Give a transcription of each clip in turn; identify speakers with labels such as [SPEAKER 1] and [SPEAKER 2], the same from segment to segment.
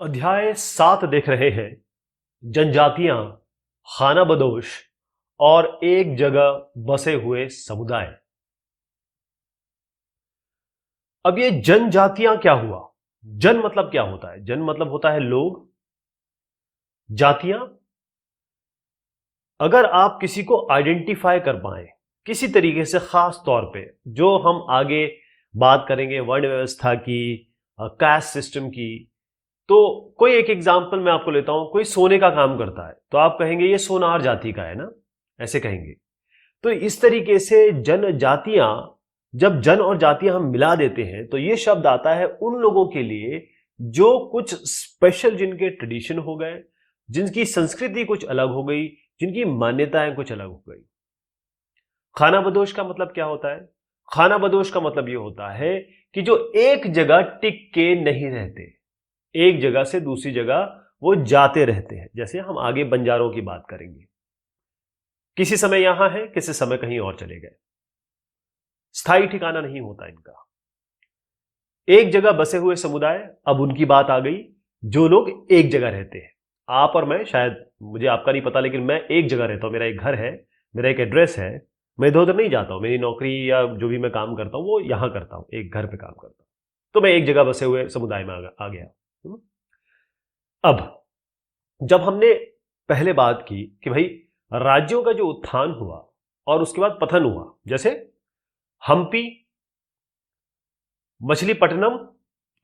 [SPEAKER 1] अध्याय 7 देख रहे हैं। जनजातियां, खानाबदोश और एक जगह बसे हुए समुदाय। अब ये जनजातियां क्या हुआ? जन मतलब क्या होता है? जन मतलब होता है लोग। जातियां, अगर आप किसी को आइडेंटिफाई कर पाए किसी तरीके से, खास तौर पे जो हम आगे बात करेंगे वर्ण व्यवस्था की, कास्ट सिस्टम की, तो कोई एक एग्जाम्पल मैं आपको लेता हूं। कोई सोने का काम करता है तो आप कहेंगे ये सोनार जाति का है ना, ऐसे कहेंगे। तो इस तरीके से जनजातियां, जब जन और जातियां हम मिला देते हैं तो ये शब्द आता है उन लोगों के लिए जो कुछ स्पेशल, जिनके ट्रेडिशन हो गए, जिनकी संस्कृति कुछ अलग हो गई, जिनकी मान्यताएं कुछ अलग हो गई। खानाबदोश का मतलब क्या होता है? खानाबदोश का मतलब यह होता है कि जो एक जगह टिक के नहीं रहते, एक जगह से दूसरी जगह वो जाते रहते हैं। जैसे हम आगे बंजारों की बात करेंगे, किसी समय यहां है, किसी समय कहीं और चले गए, स्थायी ठिकाना नहीं होता इनका। एक जगह बसे हुए समुदाय, अब उनकी बात आ गई, जो लोग एक जगह रहते हैं। आप और मैं, शायद मुझे आपका नहीं पता, लेकिन मैं एक जगह रहता हूं। मेरा एक घर है, मेरा एक एड्रेस है, मैं इधर उधर नहीं जाता हूं। मेरी नौकरी या जो भी मैं काम करता हूं वो यहां करता हूं, एक घर पे काम करता हूं। तो मैं एक जगह बसे हुए समुदाय में आ गया। अब जब हमने पहले बात की कि भाई राज्यों का जो उत्थान हुआ और उसके बाद पतन हुआ, जैसे हम्पी, मछलीपट्टनम,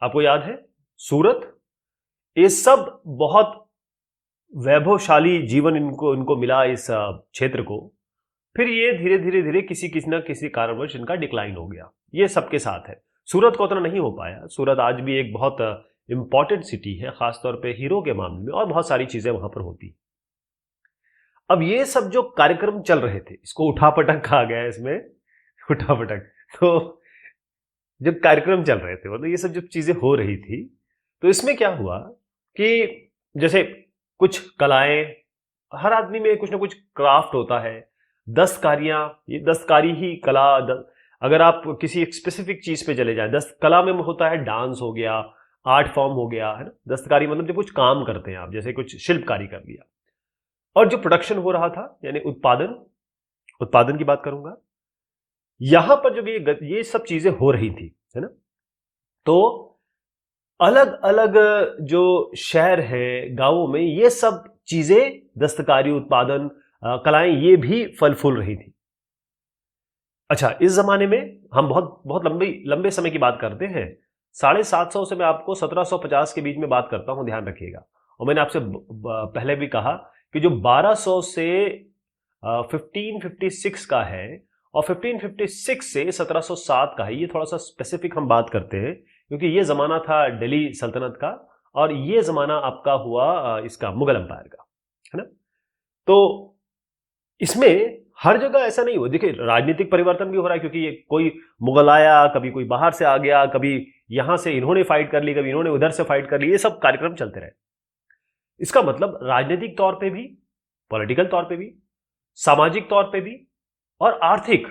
[SPEAKER 1] आपको याद है, सूरत, ये सब बहुत वैभवशाली जीवन इनको इनको मिला इस क्षेत्र को। फिर ये धीरे धीरे धीरे किसी किसी ना किसी कारणवश इनका डिक्लाइन हो गया। ये सबके साथ है। सूरत को उतना नहीं हो पाया। सूरत आज भी एक बहुत इंपॉर्टेंट सिटी है, खासतौर पे हीरो के मामले में, और बहुत सारी चीजें वहां पर होती। अब ये सब जो कार्यक्रम चल रहे थे, इसको उठापटक कहा गया है इसमें, उठापटक। तो जब कार्यक्रम चल रहे थे, मतलब ये सब जब चीजें हो रही थी, तो इसमें क्या हुआ कि जैसे कुछ कलाएं, हर आदमी में कुछ ना कुछ क्राफ्ट होता है, दस्तकारियां, ये दस्तकारी ही कला। अगर आप किसी एक स्पेसिफिक चीज पे चले जाएं, दस्तकला में होता है डांस हो गया, आर्ट फॉर्म हो गया, है ना। दस्तकारी मतलब जब कुछ काम करते हैं आप, जैसे कुछ शिल्पकारी कर लिया। और जो प्रोडक्शन हो रहा था, यानी उत्पादन, उत्पादन की बात करूंगा, यहां पर जब ये सब चीजें हो रही थी, है ना, तो अलग अलग जो शहर है, गांवों में ये सब चीजें, दस्तकारी, उत्पादन, कलाएं, ये भी फल फूल रही थी। अच्छा, इस जमाने में हम बहुत बहुत लंबे समय की बात करते हैं। 750 से मैं आपको 1750 के बीच में बात करता हूं, ध्यान रखिएगा। और मैंने आपसे पहले भी कहा कि जो 1200 से 1556 का है और 1556 से 1707 का है, ये थोड़ा सा स्पेसिफिक हम बात करते हैं, क्योंकि ये जमाना था दिल्ली सल्तनत का, और ये जमाना आपका हुआ इसका मुगल एम्पायर का, है ना। तो इसमें हर जगह ऐसा नहीं हुआ। देखिए, राजनीतिक परिवर्तन भी हो रहा है, क्योंकि ये कोई मुगल आया, कभी कोई बाहर से आ गया, कभी यहां से इन्होंने फाइट कर ली, कभी इन्होंने उधर से फाइट कर ली, ये सब कार्यक्रम चलते रहे। इसका मतलब राजनीतिक तौर पे भी, पॉलिटिकल तौर पे भी, सामाजिक तौर पे भी, और आर्थिक,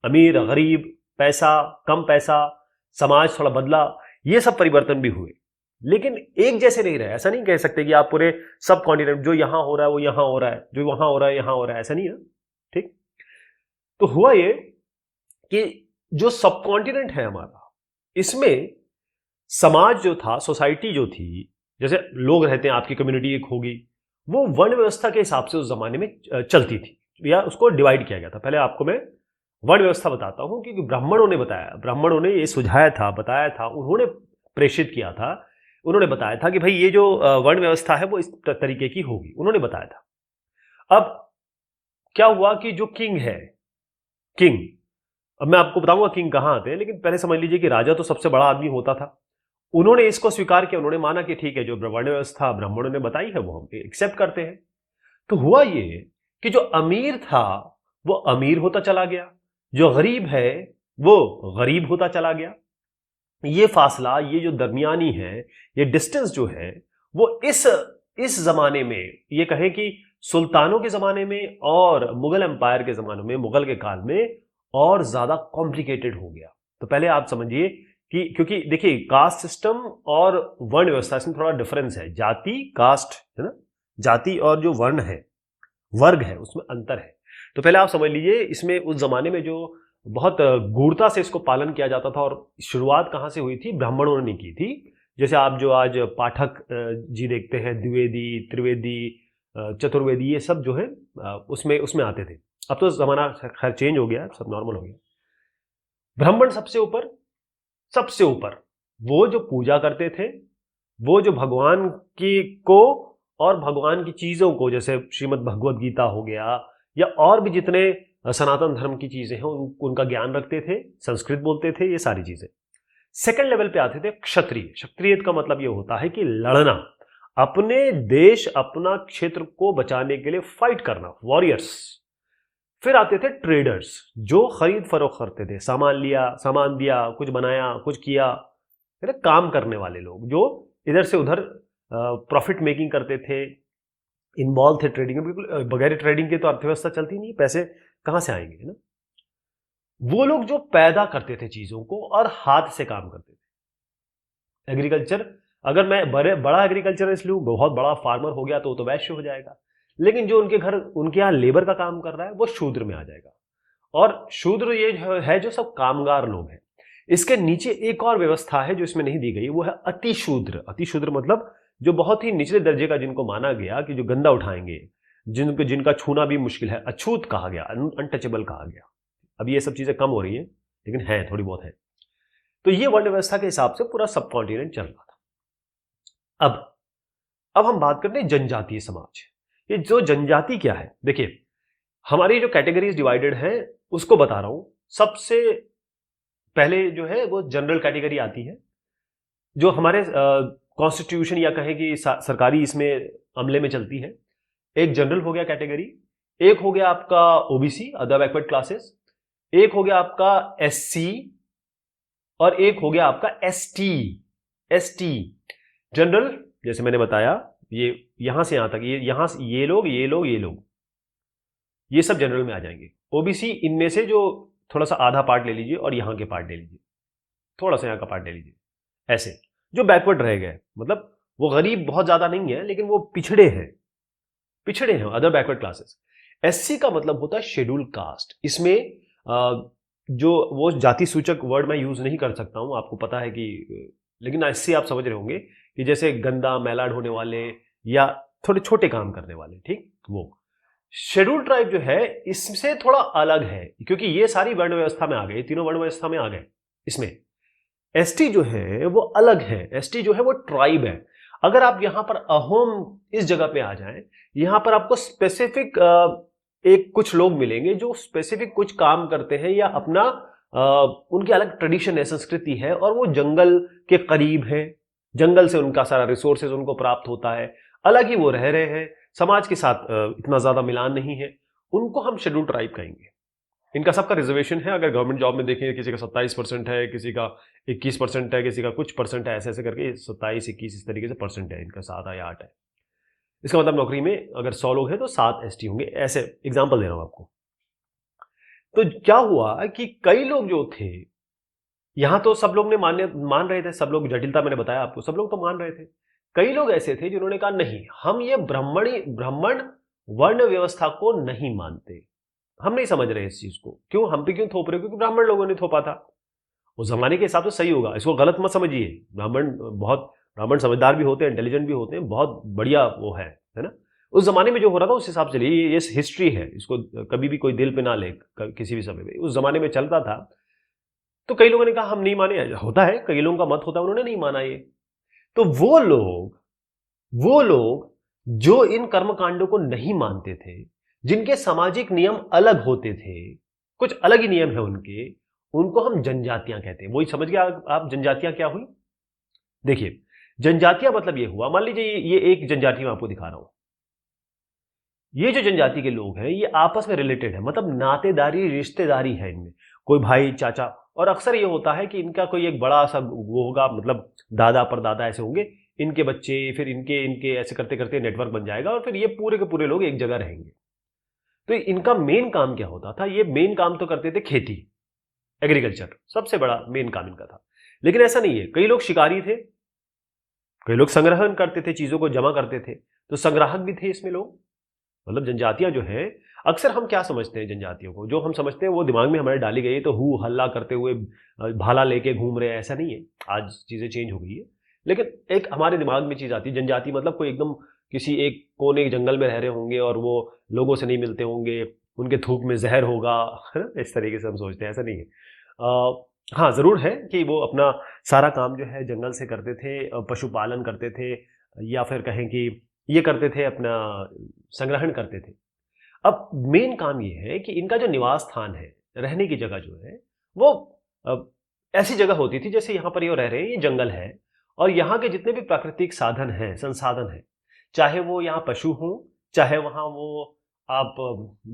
[SPEAKER 1] अमीर गरीब, पैसा कम पैसा, समाज थोड़ा बदला, ये सब परिवर्तन भी हुए। लेकिन एक जैसे नहीं रहे। ऐसा नहीं कह सकते कि आप पूरे सब कॉन्टिनेंट, जो यहां हो रहा है वो यहां हो रहा है, जो वहां हो रहा है यहां हो रहा है, ऐसा नहीं है। ठीक। तो हुआ ये कि जो सब कॉन्टिनेंट है हमारा, इसमें समाज जो था, सोसाइटी जो थी, जैसे लोग रहते हैं, आपकी कम्युनिटी एक होगी, वो वर्ण व्यवस्था के हिसाब से उस जमाने में चलती थी, या उसको डिवाइड किया गया था। पहले आपको मैं वर्ण व्यवस्था बताता हूं, क्योंकि ब्राह्मणों ने बताया, ब्राह्मणों ने ये सुझाया था, बताया था, उन्होंने प्रेषित किया था, उन्होंने बताया था कि भाई ये जो वर्ण व्यवस्था है वो इस तरीके की होगी, उन्होंने बताया था। अब क्या हुआ कि जो किंग है, किंग, अब मैं आपको बताऊंगा किंग कहां आते हैं, लेकिन पहले समझ लीजिए कि राजा तो सबसे बड़ा आदमी होता था। उन्होंने इसको स्वीकार किया, उन्होंने माना कि ठीक है, जो वर्ण व्यवस्था ब्राह्मणों ने बताई है वो हम एक्सेप्ट करते हैं। तो हुआ ये कि जो अमीर था वो अमीर होता चला गया, जो गरीब है वो गरीब होता चला गया। ये फासला, ये जो दरमियानी है, ये डिस्टेंस जो है, वो इस जमाने में, ये कहें कि सुल्तानों के जमाने में और मुगल एम्पायर के जमाने में, मुगल के काल में, और ज्यादा कॉम्प्लिकेटेड हो गया। तो पहले आप समझिए क्योंकि देखिए कास्ट सिस्टम और वर्ण व्यवस्था इसमें थोड़ा डिफरेंस है। जाति, कास्ट है ना, जाति और जो वर्ण है, वर्ग है, उसमें अंतर है। तो पहले आप समझ लीजिए इसमें उस जमाने में जो बहुत गूढ़ता से इसको पालन किया जाता था, और शुरुआत कहां से हुई थी, ब्राह्मणों ने की थी। जैसे आप जो आज पाठक जी देखते हैं, द्विवेदी, त्रिवेदी, चतुर्वेदी, ये सब जो है उसमें उसमें आते थे। अब तो जमाना खैर चेंज हो गया, सब नॉर्मल हो गया। ब्राह्मण सबसे ऊपर, सबसे ऊपर वो जो पूजा करते थे, वो जो भगवान की को और भगवान की चीजों को, जैसे श्रीमद् भगवद गीता हो गया या और भी जितने सनातन धर्म की चीजें हैं उनका ज्ञान रखते थे, संस्कृत बोलते थे, ये सारी चीजें। सेकंड लेवल पे आते थे क्षत्रिय। क्षत्रिय का मतलब ये होता है कि लड़ना, अपने देश, अपना क्षेत्र को बचाने के लिए फाइट करना, वॉरियर्स। फिर आते थे ट्रेडर्स, जो खरीद फरोख्त करते थे, सामान लिया, सामान दिया, कुछ बनाया, कुछ किया, है ना, काम करने वाले लोग जो इधर से उधर प्रॉफिट मेकिंग करते थे, इन्वॉल्व थे ट्रेडिंग में। बिल्कुल बगैर ट्रेडिंग के तो अर्थव्यवस्था चलती नहीं, पैसे कहां से आएंगे, है ना। वो लोग जो पैदा करते थे चीजों को और हाथ से काम करते थे। एग्रीकल्चर, अगर मैं बड़ा एग्रीकल्चरिस्ट लूं, बहुत बड़ा फार्मर हो गया तो वैश्य हो जाएगा, लेकिन जो उनके घर, उनके यहां लेबर का काम कर रहा है, वो शूद्र में आ जाएगा। और शूद्र ये है जो सब कामगार लोग हैं। इसके नीचे एक और व्यवस्था है जो इसमें नहीं दी गई, वो है अतिशूद्र। अतिशूद्र मतलब जो बहुत ही निचले दर्जे का, जिनको माना गया कि जो गंदा उठाएंगे, जिनका छूना भी मुश्किल है, अछूत कहा गया, अनटचेबल कहा गया। अभी ये सब चीजें कम हो रही हैं, लेकिन है, थोड़ी बहुत है। तो ये वर्ण व्यवस्था के हिसाब से पूरा सब कॉन्टिनेंट चल रहा था। अब हम बात करते हैं जनजातीय समाज। ये जो जनजाति क्या है, देखिए हमारी जो कैटेगरीज डिवाइडेड है उसको बता रहा हूं। सबसे पहले जो है वो जनरल कैटेगरी आती है, जो हमारे कॉन्स्टिट्यूशन या कहें कि सरकारी इसमें अमले में चलती है। एक जनरल हो गया कैटेगरी, एक हो गया आपका ओबीसी, अदर बैकवर्ड क्लासेस, एक हो गया आपका एससी, और एक हो गया आपका एसटी। एसटी जनरल, जैसे मैंने बताया, ये यहां से यहां तक, ये यहां से ये लोग, ये लोग, ये लोग, ये सब जनरल में आ जाएंगे। ओबीसी इनमें से जो थोड़ा सा आधा पार्ट ले लीजिए और यहां के पार्ट ले लीजिए, थोड़ा सा यहां का पार्ट ले लीजिए। ऐसे जो बैकवर्ड रह गए, मतलब वो गरीब बहुत ज्यादा नहीं है, लेकिन वो पिछड़े हैं, पिछड़े हैं, अदर बैकवर्ड क्लासेस। एससी का मतलब होता है शेड्यूल कास्ट। इसमें जो वो जाति सूचक वर्ड मैं यूज नहीं कर सकता हूं, आपको पता है कि, लेकिन एससी आप समझ रहे होंगे कि जैसे गंदा मैला ढोने वाले या थोड़े छोटे काम करने वाले, ठीक। वो शेड्यूल ट्राइब जो है इससे थोड़ा अलग है, क्योंकि ये सारी वर्ण व्यवस्था में आ गए, तीनों वर्ण व्यवस्था में आ गए। इसमें एसटी जो है वो अलग है। एसटी जो है वो ट्राइब है। अगर आप यहां पर अहोम इस जगह पे आ जाएं, यहां पर आपको स्पेसिफिक एक कुछ लोग मिलेंगे जो स्पेसिफिक कुछ काम करते हैं, या अपना उनकी अलग ट्रेडिशन है, संस्कृति है, और वो जंगल के करीब है, जंगल से उनका सारा रिसोर्सेज उनको प्राप्त होता है, अलग ही वो रह रहे हैं, समाज के साथ इतना ज्यादा मिलान नहीं है, उनको हम शेड्यूल ट्राइब कहेंगे। इनका सबका रिजर्वेशन है। अगर गवर्नमेंट जॉब में देखें, किसी का 27% है, किसी का 21% है, किसी का कुछ परसेंट है, ऐसे ऐसे करके 27, 21 इस तरीके से परसेंट है इनका, 7 या 8 है। इसका मतलब नौकरी में अगर 100 लोग हैं तो 7 एसटी होंगे। ऐसे एग्जाम्पल दे रहा हूं आपको। तो क्या हुआ कि कई लोग जो थे यहां, तो सब लोग ने मान रहे थे, सब लोग, जटिलता मैंने बताया आपको, सब लोग तो मान रहे थे। कई लोग ऐसे थे जिन्होंने कहा नहीं, हम ये ब्राह्मण वर्ण व्यवस्था को नहीं मानते, हम नहीं समझ रहे इस चीज को। क्यों, हम पे क्यों थोप रहे हो? क्योंकि ब्राह्मण लोगों ने थोपा था। उस जमाने के हिसाब से सही होगा, इसको गलत मत समझिए। ब्राह्मण समझदार भी होते हैं, इंटेलिजेंट भी होते हैं, बहुत बढ़िया वो है ना। उस जमाने में जो हो रहा था उस हिसाब से ये हिस्ट्री है, इसको कभी भी कोई दिल पे ना ले, किसी भी समय में उस जमाने में चलता था। तो कई लोगों ने कहा हम नहीं माने, होता है, कई लोगों का मत होता है, उन्होंने नहीं माना ये। तो वो लोग जो इन कर्मकांडों को नहीं मानते थे, जिनके सामाजिक नियम अलग होते थे, कुछ अलग ही नियम है उनके, उनको हम जनजातियां कहते हैं। वही समझ गया आप जनजातियां क्या हुई? देखिए जनजातियां मतलब ये हुआ, मान लीजिए ये एक जनजाति मैं आपको दिखा रहा हूं। ये जो जनजाति के लोग हैं ये आपस में रिलेटेड है, मतलब नातेदारी, रिश्तेदारी है इनमें, कोई भाई, चाचा, और अक्सर ये होता है कि इनका कोई एक बड़ा सा वो होगा, मतलब दादा परदादा ऐसे होंगे, इनके बच्चे, फिर इनके इनके ऐसे करते करते नेटवर्क बन जाएगा, और फिर ये पूरे के पूरे लोग एक जगह रहेंगे। तो इनका मेन काम क्या होता था? ये मेन काम तो करते थे खेती, एग्रीकल्चर, सबसे बड़ा मेन काम इनका था। लेकिन ऐसा नहीं है, कई लोग शिकारी थे, कई लोग संग्रहण करते थे, चीजों को जमा करते थे, तो संग्राहक भी थे इसमें लोग। मतलब जनजातियां जो है, अक्सर हम क्या समझते हैं जनजातियों को, जो हम समझते हैं वो दिमाग में हमारे डाली गई है, तो हु हल्ला करते हुए भाला लेके घूम रहे हैं, ऐसा नहीं है। आज चीजें चेंज हो गई है, लेकिन एक हमारे दिमाग में चीज आती है, जनजाति मतलब कोई एकदम किसी एक कोने जंगल में रह रहे होंगे और वो लोगों से नहीं मिलते होंगे, उनके थूक में जहर होगा, है ना, इस तरीके से हम सोचते हैं, ऐसा नहीं है। हाँ जरूर है कि वो अपना सारा काम जो है जंगल से करते थे, पशुपालन करते थे, या फिर कहें कि ये करते थे, अपना संग्रहण करते थे। अब मेन काम ये है कि इनका जो निवास स्थान है, रहने की जगह जो है, वो अ, ऐसी जगह होती थी जैसे यहाँ पर ये रह रहे हैं, ये जंगल है, और यहाँ के जितने भी प्राकृतिक साधन हैं, संसाधन हैं, चाहे वो यहाँ पशु हों, चाहे वहाँ वो आप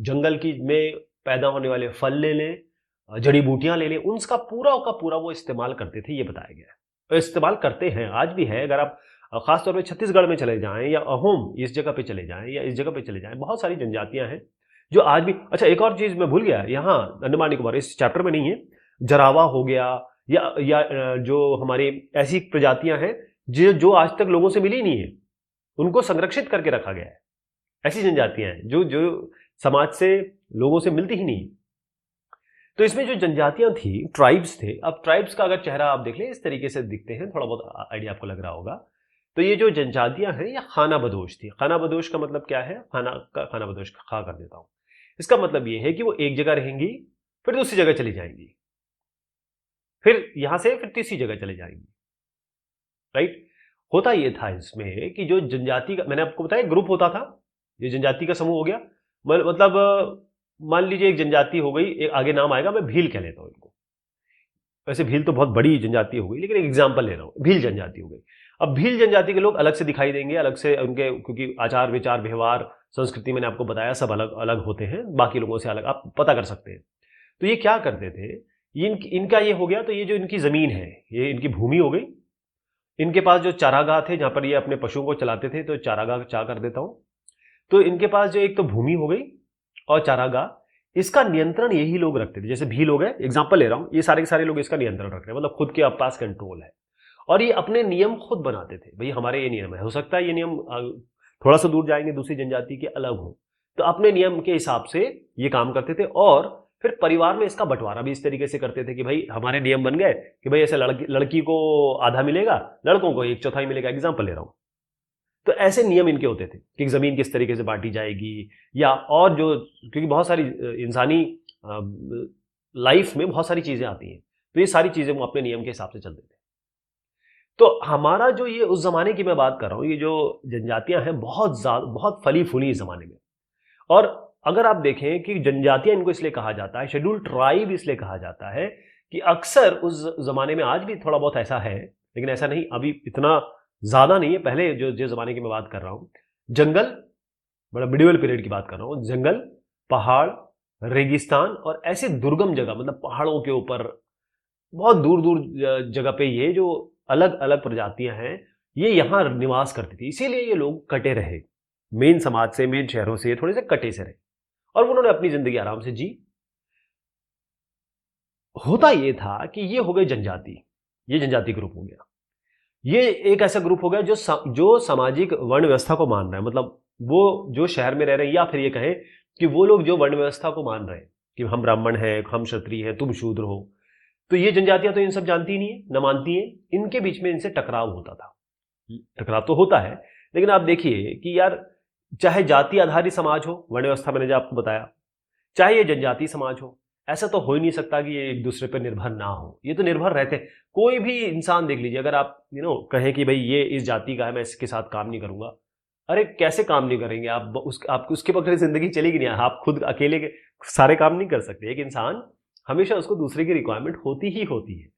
[SPEAKER 1] जंगल की में पैदा होने वाले फल ले लें, जड़ी बूटियां ले लें, उनका पूरा का पूरा वो इस्तेमाल करते थे, ये बताया गया है। और इस्तेमाल करते हैं, आज भी है। अगर आप खासतौर पे छत्तीसगढ़ में चले जाएं, या अहोम इस जगह पे चले जाएं, या इस जगह पे चले जाएं, बहुत सारी जनजातियां हैं जो आज भी। अच्छा, एक और चीज मैं भूल गया, यहाँ अंडमान निकोबार इस चैप्टर में नहीं है, जरावा हो गया, या जो हमारी ऐसी प्रजातियां हैं जो जो आज तक लोगों से मिली नहीं है, उनको संरक्षित करके रखा गया है। ऐसी जनजातियां हैं जो जो समाज से, लोगों से मिलती ही नहीं। तो इसमें जो जनजातियां थी, ट्राइब्स थे। अब ट्राइब्स का अगर चेहरा आप देख लें, इस तरीके से दिखते हैं, थोड़ा बहुत आइडिया आपको लग रहा होगा। तो ये जो जनजातियां हैं, ये खाना बदोश थी। खाना बदोश का मतलब क्या है? खाना बदोश खा कर देता हूं। इसका मतलब ये है कि वो एक जगह रहेंगी, फिर दूसरी जगह चली जाएंगी, फिर यहां से फिर तीसरी जगह चली जाएंगी, राइट। होता ये था इसमें कि जो जनजाति का, मैंने आपको बताया ग्रुप होता था, ये जनजाति का समूह हो गया। मतलब मान लीजिए एक जनजाति हो गई, एक आगे नाम आएगा, मैं भील कह लेता हूं इनको। वैसे भील तो बहुत बड़ी जनजाति हो गई, लेकिन एक एग्जाम्पल ले रहा हूं, भील जनजाति हो गई। अब भील जनजाति के लोग अलग से दिखाई देंगे, अलग से उनके, क्योंकि आचार विचार व्यवहार संस्कृति मैंने आपको बताया सब अलग अलग होते हैं, बाकी लोगों से अलग, आप पता कर सकते हैं। तो ये क्या करते थे, इनका ये हो गया, तो ये जो इनकी जमीन है, ये इनकी भूमि हो गई। इनके पास जो चारागाह थे, जहां पर ये अपने पशुओं को चलाते थे, तो चारागाह चाह कर देता हूं। तो इनके पास जो एक तो भूमि हो गई और चारागाह, इसका नियंत्रण यही लोग रखते थे। जैसे भील हो गए, एग्जांपल ले रहा हूं, ये सारे के सारे लोग इसका नियंत्रण रख रहे हैं, मतलब खुद के पास कंट्रोल है, और ये अपने नियम खुद बनाते थे। भाई हमारे ये नियम है, हो सकता है ये नियम थोड़ा सा दूर जाएंगे, दूसरी जनजाति के अलग हो, तो अपने नियम के हिसाब से ये काम करते थे। और फिर परिवार में इसका बंटवारा भी इस तरीके से करते थे कि भाई हमारे नियम बन गए कि भाई ऐसे लड़की को आधा मिलेगा, लड़कों को एक चौथाई मिलेगा, एग्जाम्पल ले रहा हूं। तो ऐसे नियम इनके होते थे कि जमीन किस तरीके से बांटी जाएगी, या और जो, क्योंकि बहुत सारी इंसानी लाइफ में बहुत सारी चीजें आती हैं, तो ये सारी चीजें वो अपने नियम के हिसाब से चलते थे। तो हमारा जो ये उस जमाने की मैं बात कर रहा हूं, ये जो जनजातियां हैं बहुत ज्यादा, बहुत फली फूली इस जमाने में। और अगर आप देखें कि जनजातियां इनको इसलिए कहा जाता है, शेड्यूल ट्राइब इसलिए कहा जाता है कि अक्सर उस जमाने में, आज भी थोड़ा बहुत ऐसा है, लेकिन ऐसा नहीं, अभी इतना ज्यादा नहीं है, पहले जो जो जमाने की मैं बात कर रहा हूं, जंगल, बड़ा मिडिवल पीरियड की बात कर रहा हूं, जंगल, पहाड़, रेगिस्तान, और ऐसे दुर्गम जगह, मतलब पहाड़ों के ऊपर बहुत दूर दूर जगह पे ये जो अलग अलग प्रजातियां हैं, ये यहां निवास करती थी। इसीलिए ये लोग कटे रहे, मेन समाज से, मेन शहरों से थोड़े से कटे से रहे, और उन्होंने अपनी जिंदगी आराम से जी। होता ये था कि ये हो गए जनजाति, ये जनजाति ग्रुप हो गया। ये एक ऐसा ग्रुप हो गया जो सामाजिक वर्ण व्यवस्था को मान रहा है, मतलब वो जो शहर में रह रहे हैं, या फिर ये कहें कि वो लोग जो वर्ण व्यवस्था को मान रहे हैं कि हम ब्राह्मण हैं, हम क्षत्रिय हैं, तुम शूद्र हो। तो ये जनजातियां तो इन सब जानती ही नहीं है, न मानती हैं। इनके बीच में इनसे टकराव होता था, टकराव तो होता है, लेकिन आप देखिए कि यार, चाहे जाति आधारित समाज हो, वर्ण व्यवस्था मैंने जो आपको बताया, चाहे ये जनजाति समाज हो, ऐसा तो हो ही नहीं सकता कि ये एक दूसरे पर निर्भर ना हो, ये तो निर्भर रहते हैं। कोई भी इंसान देख लीजिए, अगर आप कहें कि भाई ये इस जाति का है, मैं इसके साथ काम नहीं करूंगा, अरे कैसे काम नहीं करेंगे आप? आप उसके बगैर जिंदगी चलेगी नहीं, आप खुद अकेले के सारे काम नहीं कर सकते। एक इंसान हमेशा, उसको दूसरे की रिक्वायरमेंट होती ही होती है।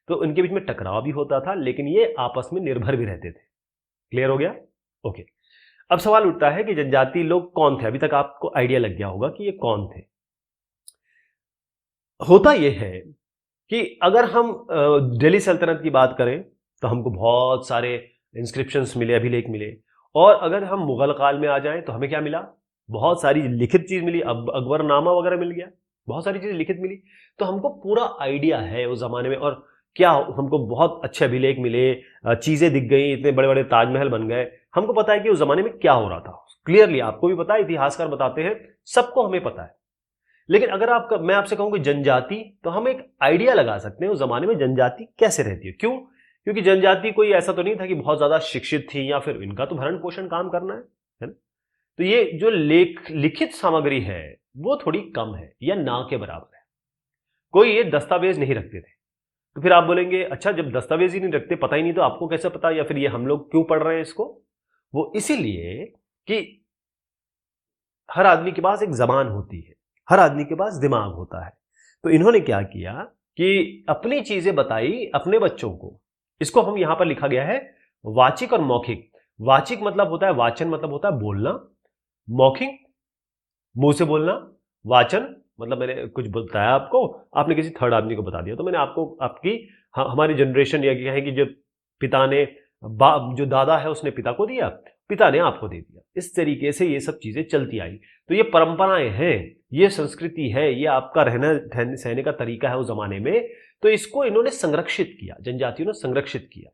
[SPEAKER 1] तो इनके बीच में टकराव भी होता था, लेकिन ये आपस में निर्भर भी रहते थे। क्लियर हो गया? ओके। अब सवाल उठता है कि जनजाति लोग कौन थे? अभी तक आपको आइडिया लग गया होगा कि ये कौन थे। होता यह है कि अगर हम दिल्ली सल्तनत की बात करें, तो हमको बहुत सारे इंस्क्रिप्शंस मिले, अभिलेख मिले। और अगर हम मुगल काल में आ जाएं, तो हमें क्या मिला? बहुत सारी लिखित चीज मिली, अकबरनामा वगैरह मिल गया, बहुत सारी चीजें लिखित मिली। तो हमको पूरा आइडिया है उस जमाने में। और क्या हमको बहुत अच्छे अभिलेख मिले, चीजें दिख गई, इतने बड़े बड़े ताजमहल बन गए, हमको पता है कि उस जमाने में क्या हो रहा था क्लियरली, आपको भी पता है, इतिहासकार बताते हैं, सबको हमें पता है। लेकिन अगर मैं आपसे कहूं कि जनजाति, तो हम एक आइडिया लगा सकते हैं उस जमाने में जनजाति कैसे रहती है। क्यों? क्योंकि जनजाति कोई ऐसा तो नहीं था कि बहुत ज्यादा शिक्षित थी, या फिर इनका तो भरण पोषण काम करना है ना। तो ये जो लिखित सामग्री है वो थोड़ी कम है या ना के बराबर है। कोई ये दस्तावेज नहीं रखते थे। तो फिर आप बोलेंगे अच्छा, जब दस्तावेज ही नहीं रखते, पता ही नहीं, तो आपको कैसे पता, या फिर ये हम लोग क्यों पढ़ रहे हैं इसको? वो इसीलिए कि हर आदमी के पास एक जबान होती है, हर आदमी के पास दिमाग होता है। तो इन्होंने क्या किया कि अपनी चीजें बताई अपने बच्चों को। इसको हम यहां पर लिखा गया है वाचिक और मौखिक। वाचिक मतलब होता है, वाचन मतलब होता है बोलना, मौखिक मुंह से बोलना, वाचन मतलब मैंने कुछ बताया आपको, आपने किसी थर्ड आदमी को बता दिया, तो मैंने आपको आपकी हमारी जनरेशन या क्या है कि जो पिता ने जो दादा है उसने पिता को दिया, पिता ने आपको दे दिया, इस तरीके से ये सब चीजें चलती आई। तो ये परंपराएं हैं, ये संस्कृति है, ये आपका रहना सहने का तरीका है उस जमाने में। तो इसको इन्होंने संरक्षित किया, जनजातियों ने संरक्षित किया।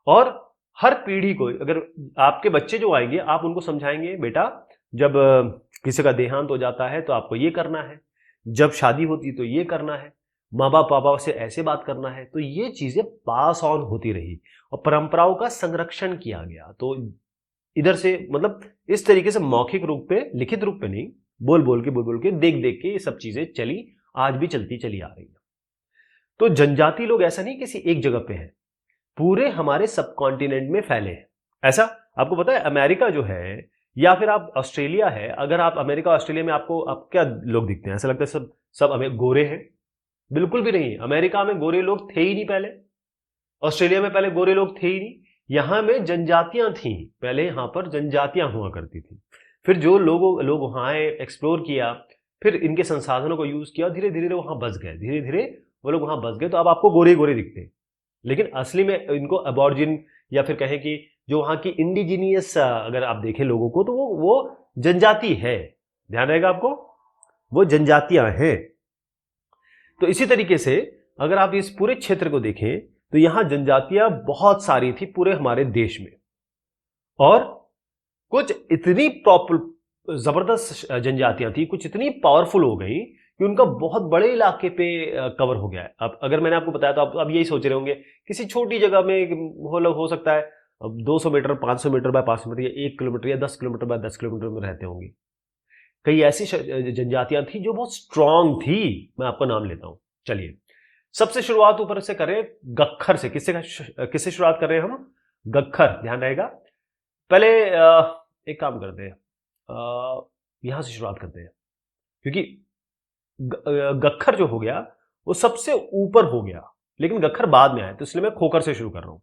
[SPEAKER 1] और हर पीढ़ी को, अगर आपके बच्चे जो आएंगे आप उनको समझाएंगे, बेटा जब किसी का देहांत हो जाता है तो आपको ये करना है, जब शादी होती तो ये करना है, माँ बाप पापा से ऐसे बात करना है। तो ये चीजें पास ऑन होती रही और परंपराओं का संरक्षण किया गया। तो इधर से मतलब इस तरीके से मौखिक रूप पे, लिखित रूप पे नहीं, बोल बोल के देख देख के ये सब चीजें चली, आज भी चलती चली आ रही है। तो जनजाति लोग ऐसा नहीं किसी एक जगह पे है, पूरे हमारे सब कॉन्टिनेंट में फैले हैं। ऐसा आपको पता है अमेरिका जो है, या फिर आप ऑस्ट्रेलिया है, अगर आप अमेरिका ऑस्ट्रेलिया में आपको आप क्या लोग दिखते हैं? ऐसा लगता है सब सब हमें गोरे हैं। बिल्कुल भी नहीं। अमेरिका में गोरे लोग थे ही नहीं पहले, ऑस्ट्रेलिया में पहले गोरे लोग थे ही नहीं। यहां में जनजातियां थी पहले, यहां पर जनजातियां हुआ करती थी। फिर जो लोग वहां आए, एक्सप्लोर किया, फिर इनके संसाधनों को यूज किया, धीरे धीरे वहां बस गए, धीरे धीरे वो लोग वहां बस गए। तो अब आपको गोरे गोरे दिखते हैं, लेकिन असली में इनको अबॉर्जिन या फिर कहें कि जो वहां की इंडिजीनियस अगर आप देखें लोगों को, तो वो जनजाति है। ध्यान रहेगा आपको, वो जनजातियां हैं। तो इसी तरीके से अगर आप इस पूरे क्षेत्र को देखें तो यहां जनजातियां बहुत सारी थी पूरे हमारे देश में, और कुछ इतनी जबरदस्त जनजातियां थी, कुछ इतनी पावरफुल हो गई कि उनका बहुत बड़े इलाके पे कवर हो गया है। अब अगर मैंने आपको बताया तो आप अब यही सोच रहे होंगे किसी छोटी जगह में हो सकता है 200 मीटर, 500 मीटर बाय 500 मीटर, या 1 किलोमीटर या 10 किलोमीटर बाय 10 किलोमीटर में रहते होंगे। कई ऐसी जनजातियां थी जो बहुत स्ट्रांग थी। मैं आपका नाम लेता हूं। चलिए, सबसे शुरुआत ऊपर से करें गक्खर से। किससे शुरुआत कर रहे हैं हम? गक्खर। ध्यान रहेगा। पहले एक काम करते हैं, यहां से शुरुआत करते हैं, क्योंकि गक्खर जो हो गया वो सबसे ऊपर हो गया, लेकिन गक्खर बाद में आया, तो इसलिए मैं खोखर से शुरू कर रहा हूं।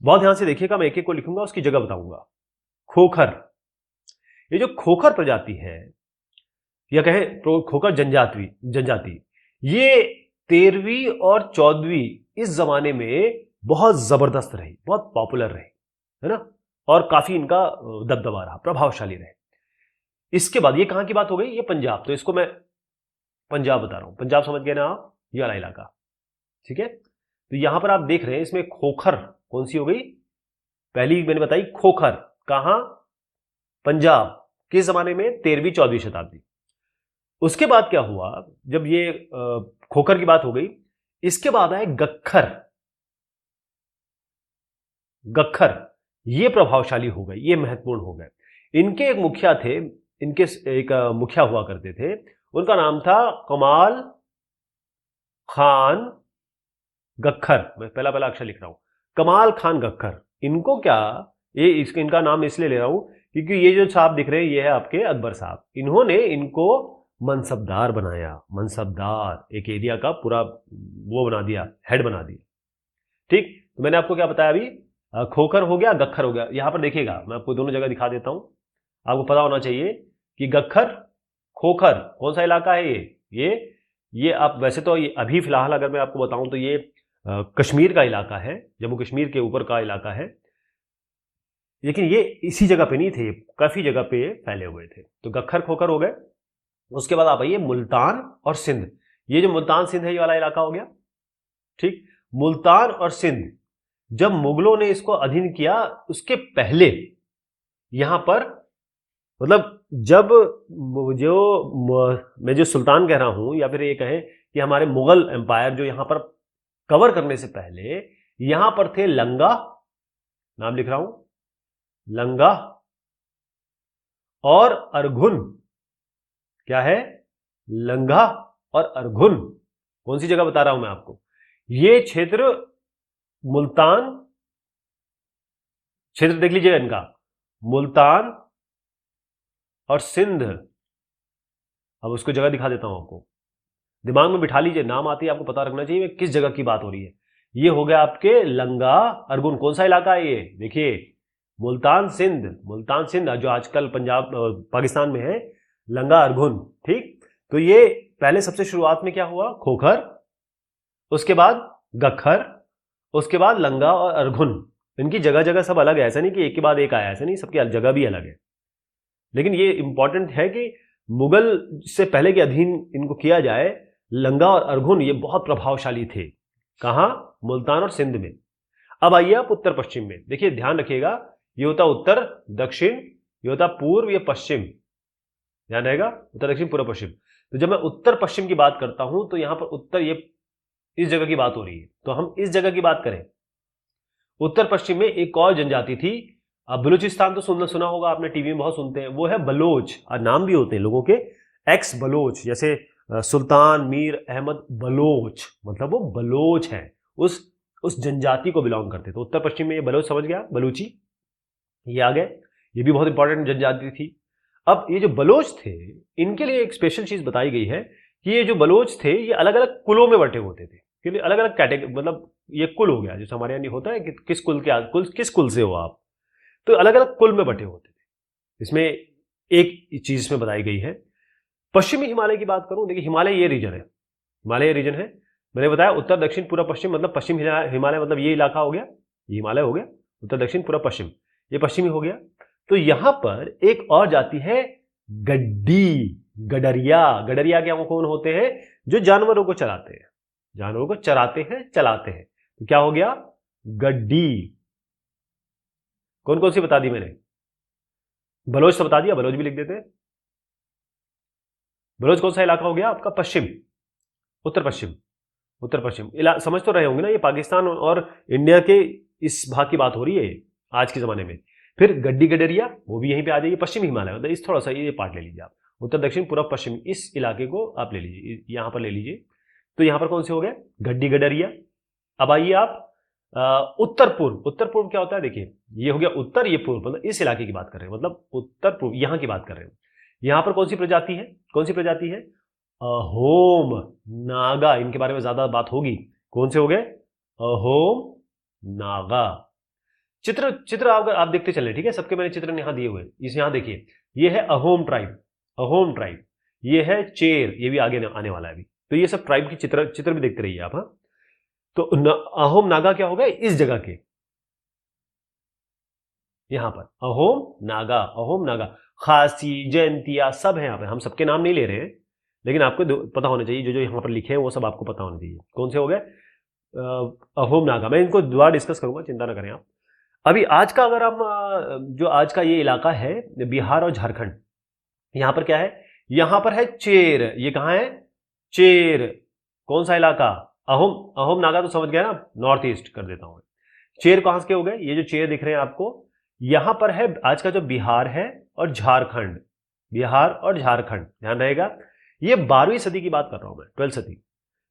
[SPEAKER 1] बहुत ध्यान से देखिएगा, मैं एक एक को लिखूंगा, उसकी जगह बताऊंगा। खोखर, ये जो खोखर प्रजाति है, या कहें तो खोखर जनजाति, ये 13वीं और 14वीं इस जमाने में बहुत जबरदस्त रही, बहुत पॉपुलर रही, है ना, और काफी इनका दबदबा रहा, प्रभावशाली रहे। इसके बाद ये कहां की बात हो गई? ये पंजाब। तो इसको मैं पंजाब बता रहा हूं। पंजाब समझ गए ना आप? ये वाला इलाका, ठीक है। तो यहां पर आप देख रहे हैं इसमें खोखर कौन सी हो गई? पहली मैंने बताई खोखर, कहां? पंजाब। किस जमाने में? 13वीं 14वीं शताब्दी। उसके बाद क्या हुआ, जब ये खोखर की बात हो गई, इसके बाद आए गक्खर। गक्खर ये प्रभावशाली हो गए, ये महत्वपूर्ण हो गए। इनके एक मुखिया थे, इनके एक मुखिया हुआ करते थे, उनका नाम था कमाल खान गक्खर। मैं पहला पहला अक्षर लिख रहा हूं, कमाल खान गक्खर। इनको क्या, इनका नाम इसलिए ले रहा हूं क्योंकि ये जो साहब दिख रहे हैं ये है आपके अकबर साहब। इन्होंने इनको मनसबदार बनाया। मनसबदार, एक एरिया का पूरा वो बना दिया, हेड बना दिया। ठीक, तो मैंने आपको क्या बताया अभी? खोखर हो गया, गक्खर हो गया। यहां पर देखिएगा, मैं आपको दोनों जगह दिखा देता हूं, आपको पता होना चाहिए कि गक्खर खोखर कौन सा इलाका है। ये आप वैसे तो ये अभी फिलहाल अगर मैं आपको बताऊं तो ये कश्मीर का इलाका है, जम्मू कश्मीर के ऊपर का इलाका है, लेकिन ये इसी जगह पे नहीं थे, काफी जगह पे फैले हुए थे। तो गक्खर खोखर हो गए। उसके बाद आप आइए मुल्तान और सिंध। ये जो मुल्तान सिंध है ये वाला इलाका हो गया। ठीक, मुल्तान और सिंध, जब मुगलों ने इसको अधीन किया उसके पहले यहां पर, मतलब जब मैं जो सुल्तान कह रहा हूं, या फिर ये कहें कि हमारे मुगल एम्पायर जो यहां पर कवर करने से पहले यहां पर थे लंगा, नाम लिख रहा हूं, लंगा और अरघुन। क्या है? लंगा और अरघुन। कौन सी जगह बता रहा हूं मैं आपको? ये क्षेत्र मुल्तान, क्षेत्र देख लीजिएगा इनका, मुल्तान और सिंध। अब उसको जगह दिखा देता हूं आपको, दिमाग में बिठा लीजिए, नाम आती है आपको पता रखना चाहिए किस जगह की बात हो रही है। ये हो गया आपके लंगा अरगुन। कौन सा इलाका है ये? देखिए, मुल्तान सिंध, मुल्तान सिंध जो आजकल पंजाब पाकिस्तान में है, लंगा अरगुन। ठीक, तो ये पहले सबसे शुरुआत में क्या हुआ? खोखर, उसके बाद गखर, उसके बाद लंगा और अरगुन। इनकी जगह जगह सब अलग है, ऐसा नहीं कि एक के बाद एक आया, ऐसा नहीं, सबकी जगह भी अलग है। लेकिन ये इंपॉर्टेंट है कि मुगल से पहले के अधीन इनको किया जाए। लंगा और अरघुन ये बहुत प्रभावशाली थे। कहां? मुल्तान और सिंध में। अब आइए आप उत्तर पश्चिम में, देखिए ध्यान रखिएगा, ये होता उत्तर दक्षिण, ये होता पूर्व, ये पश्चिम। ध्यान रहेगा, उत्तर दक्षिण पूर्व पश्चिम। तो जब मैं उत्तर पश्चिम की बात करता हूं तो यहां पर उत्तर, ये इस जगह की बात हो रही है, तो हम इस जगह की बात करें। उत्तर पश्चिम में एक और जनजाति थी, अब बलूचिस्तान तो सुना होगा आपने, टीवी में बहुत सुनते हैं, वो है बलोच। और नाम भी होते हैं लोगों के एक्स बलोच, जैसे सुल्तान मीर अहमद बलोच, मतलब वो बलोच हैं, उस जनजाति को बिलोंग करते। तो उत्तर पश्चिम में ये बलोच, समझ गया, बलूची, ये आ गए, ये भी बहुत इंपॉर्टेंट जनजाति थी। अब ये जो बलोच थे, इनके लिए एक स्पेशल चीज बताई गई है कि ये जो बलोच थे ये अलग अलग कुलों में बंटे होते थे, क्योंकि अलग अलग कैटेगरी, मतलब ये कुल हो गया, जैसे हमारे यहाँ होता है कि किस कुल के किस कुल से हो आप, तो अलग अलग कुल में बंटे होते थे। इसमें एक चीज इसमें बताई गई है। पश्चिमी हिमालय की बात करूं, देखिए हिमालय ये रीजन है, हिमालय रीजन है, मैंने बताया उत्तर दक्षिण पूर्व पश्चिम, मतलब पश्चिम हिमालय मतलब ये इलाका हो गया, ये हिमालय हो गया, उत्तर दक्षिण पूर्व पश्चिम, ये पश्चिमी हो गया। तो यहां पर एक और जाति है गड्डी, गडरिया। गडरिया क्या कौन होते हैं? जो जानवरों को चलाते हैं, जानवरों को चराते हैं, चलाते हैं। तो क्या हो गया? गड्डी। कौन कौन सी बता दी मैंने? बलोच तो बता दिया, बलोच भी लिख देते हैं। बलोच कौन सा इलाका हो गया आपका? पश्चिम, उत्तर पश्चिम, उत्तर पश्चिम समझ तो रहे होंगे ना, ये पाकिस्तान और इंडिया के इस भाग की बात हो रही है आज के जमाने में। फिर गड्डी गडरिया, वो भी यहीं पे आ जाइए, पश्चिम हिमालय, मतलब इस थोड़ा सा ये पार्ट ले लीजिए आप, उत्तर दक्षिण पूर्व पश्चिम, इस इलाके को आप ले लीजिए, यहां पर ले लीजिए। तो यहां पर कौन से हो गए? गड्डी गडरिया। अब आइए आप उत्तर पूर्व। उत्तर पूर्व क्या होता है? देखिए, ये हो गया उत्तर, ये पूर्व, मतलब इस इलाके की बात कर रहे हैं, मतलब उत्तर पूर्व यहां की बात कर रहे हैं। यहां पर कौन सी प्रजाति है? कौन सी प्रजाति है? अहोम नागा, इनके बारे में ज्यादा बात होगी। कौन से हो गए? अहोम नागा। चित्र चित्र अगर आप देखते चले, ठीक है, सबके मैंने चित्र यहां दिए हुए, इस यहां देखिए, ये है अहोम ट्राइब, अहोम ट्राइब, ये है चेर, ये भी आगे आने वाला है अभी। तो ये सब ट्राइब की चित्र भी देखते रहिए आप। हाँ, तो अहोम नागा क्या हो गए? इस जगह के, यहां पर अहोम नागा, अहोम नागा, खासी, जयंतिया सब है यहाँ पे, हम सबके नाम नहीं ले रहे हैं, लेकिन आपको पता होना चाहिए, जो जो यहां पर लिखे हैं वो सब आपको पता होना चाहिए। कौन से हो गए? अहोम नागा। मैं इनको दोबारा डिस्कस करूंगा, चिंता ना करें आप। अभी आज का अगर हम जो आज का ये इलाका है बिहार और झारखंड, यहां पर क्या है? यहां पर है चेर। ये कहां है? चेर। कौन सा इलाका? अहोम, अहोम नागा तो समझ गया ना, नॉर्थ ईस्ट कर देता हूं। चेर कहां के हो गए? ये जो चेर दिख रहे हैं आपको, यहां पर है आज का जो बिहार है और झारखंड, बिहार और झारखंड, ध्यान रहेगा। ये 12वीं सदी की बात कर रहा हूं मैं, 12वीं सदी।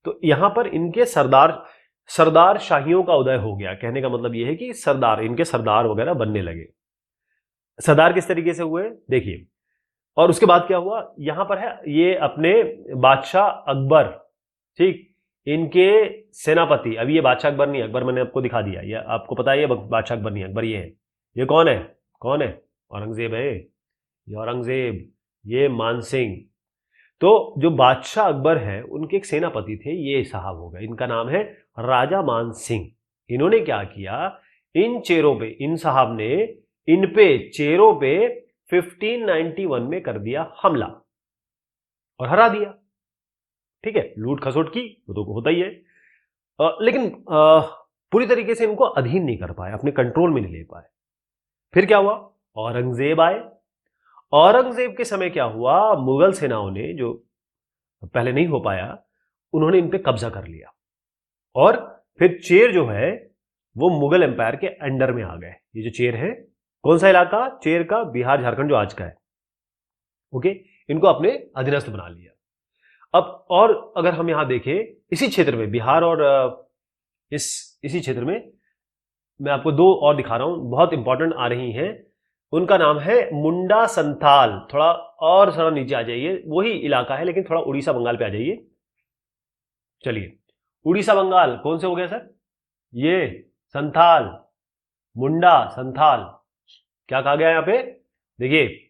[SPEAKER 1] तो यहां पर इनके सरदार शाहियों का उदय हो गया। कहने का मतलब यह है कि सरदार, इनके सरदार वगैरह बनने लगे। सरदार किस तरीके से हुए देखिए, और उसके बाद क्या हुआ? यहां पर है ये अपने बादशाह अकबर, ठीक, इनके सेनापति। अभी ये बादशाह अकबर नहीं है, अकबर मैंने आपको दिखा दिया, ये आपको पता है, ये बादशाह अकबर नहीं है, अकबर ये है। ये कौन है? कौन है? औरंगजेब है, ये औरंगजेब, ये मानसिंह। तो जो बादशाह अकबर है उनके एक सेनापति थे, ये साहब हो गए, इनका नाम है राजा मान सिंह। इन्होंने क्या किया? इन चेरों पे, इन साहब ने इन पे चेरों पे 1591 में कर दिया हमला और हरा दिया। ठीक है, लूट खसोट की, वो तो होता ही है। लेकिन पूरी तरीके से इनको अधीन नहीं कर पाए, अपने कंट्रोल में नहीं ले पाए। फिर क्या हुआ, औरंगजेब आए। औरंगजेब के समय क्या हुआ, मुगल सेनाओं ने, जो पहले नहीं हो पाया, उन्होंने इन पे कब्जा कर लिया और फिर चेर जो है वो मुगल एम्पायर के अंडर में आ गए। ये जो चेर है, कौन सा इलाका, चेर का बिहार झारखंड जो आज का है, ओके, इनको अपने अधीनस्थ बना लिया। अब और अगर हम यहां देखें, इसी क्षेत्र में बिहार और इसी क्षेत्र में मैं आपको दो और दिखा रहा हूं, बहुत इंपॉर्टेंट आ रही हैं। उनका नाम है मुंडा संथाल। थोड़ा नीचे आ जाइए, वही इलाका है लेकिन थोड़ा उड़ीसा बंगाल पे आ जाइए। चलिए, उड़ीसा बंगाल कौन से हो गया सर, ये संथाल, मुंडा संथाल। क्या कहा गया यहां पे, देखिए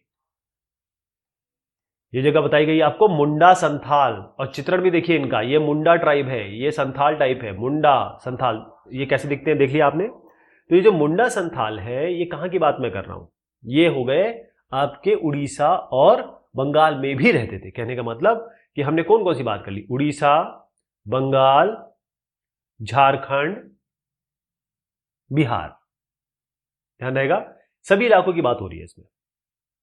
[SPEAKER 1] ये जगह बताई गई आपको मुंडा संथाल, और चित्रण भी देखिए इनका, ये मुंडा ट्राइब है, ये संथाल टाइप है, मुंडा संथाल। ये कैसे दिखते हैं देख लिया आपने। तो ये जो मुंडा संथाल है, ये कहां की बात मैं कर रहा हूं, ये हो गए आपके उड़ीसा और बंगाल में भी रहते थे। कहने का मतलब कि हमने कौन कौन सी बात कर ली, उड़ीसा, बंगाल, झारखंड, बिहार, ध्यान रहेगा, सभी इलाकों की बात हो रही है इसमें।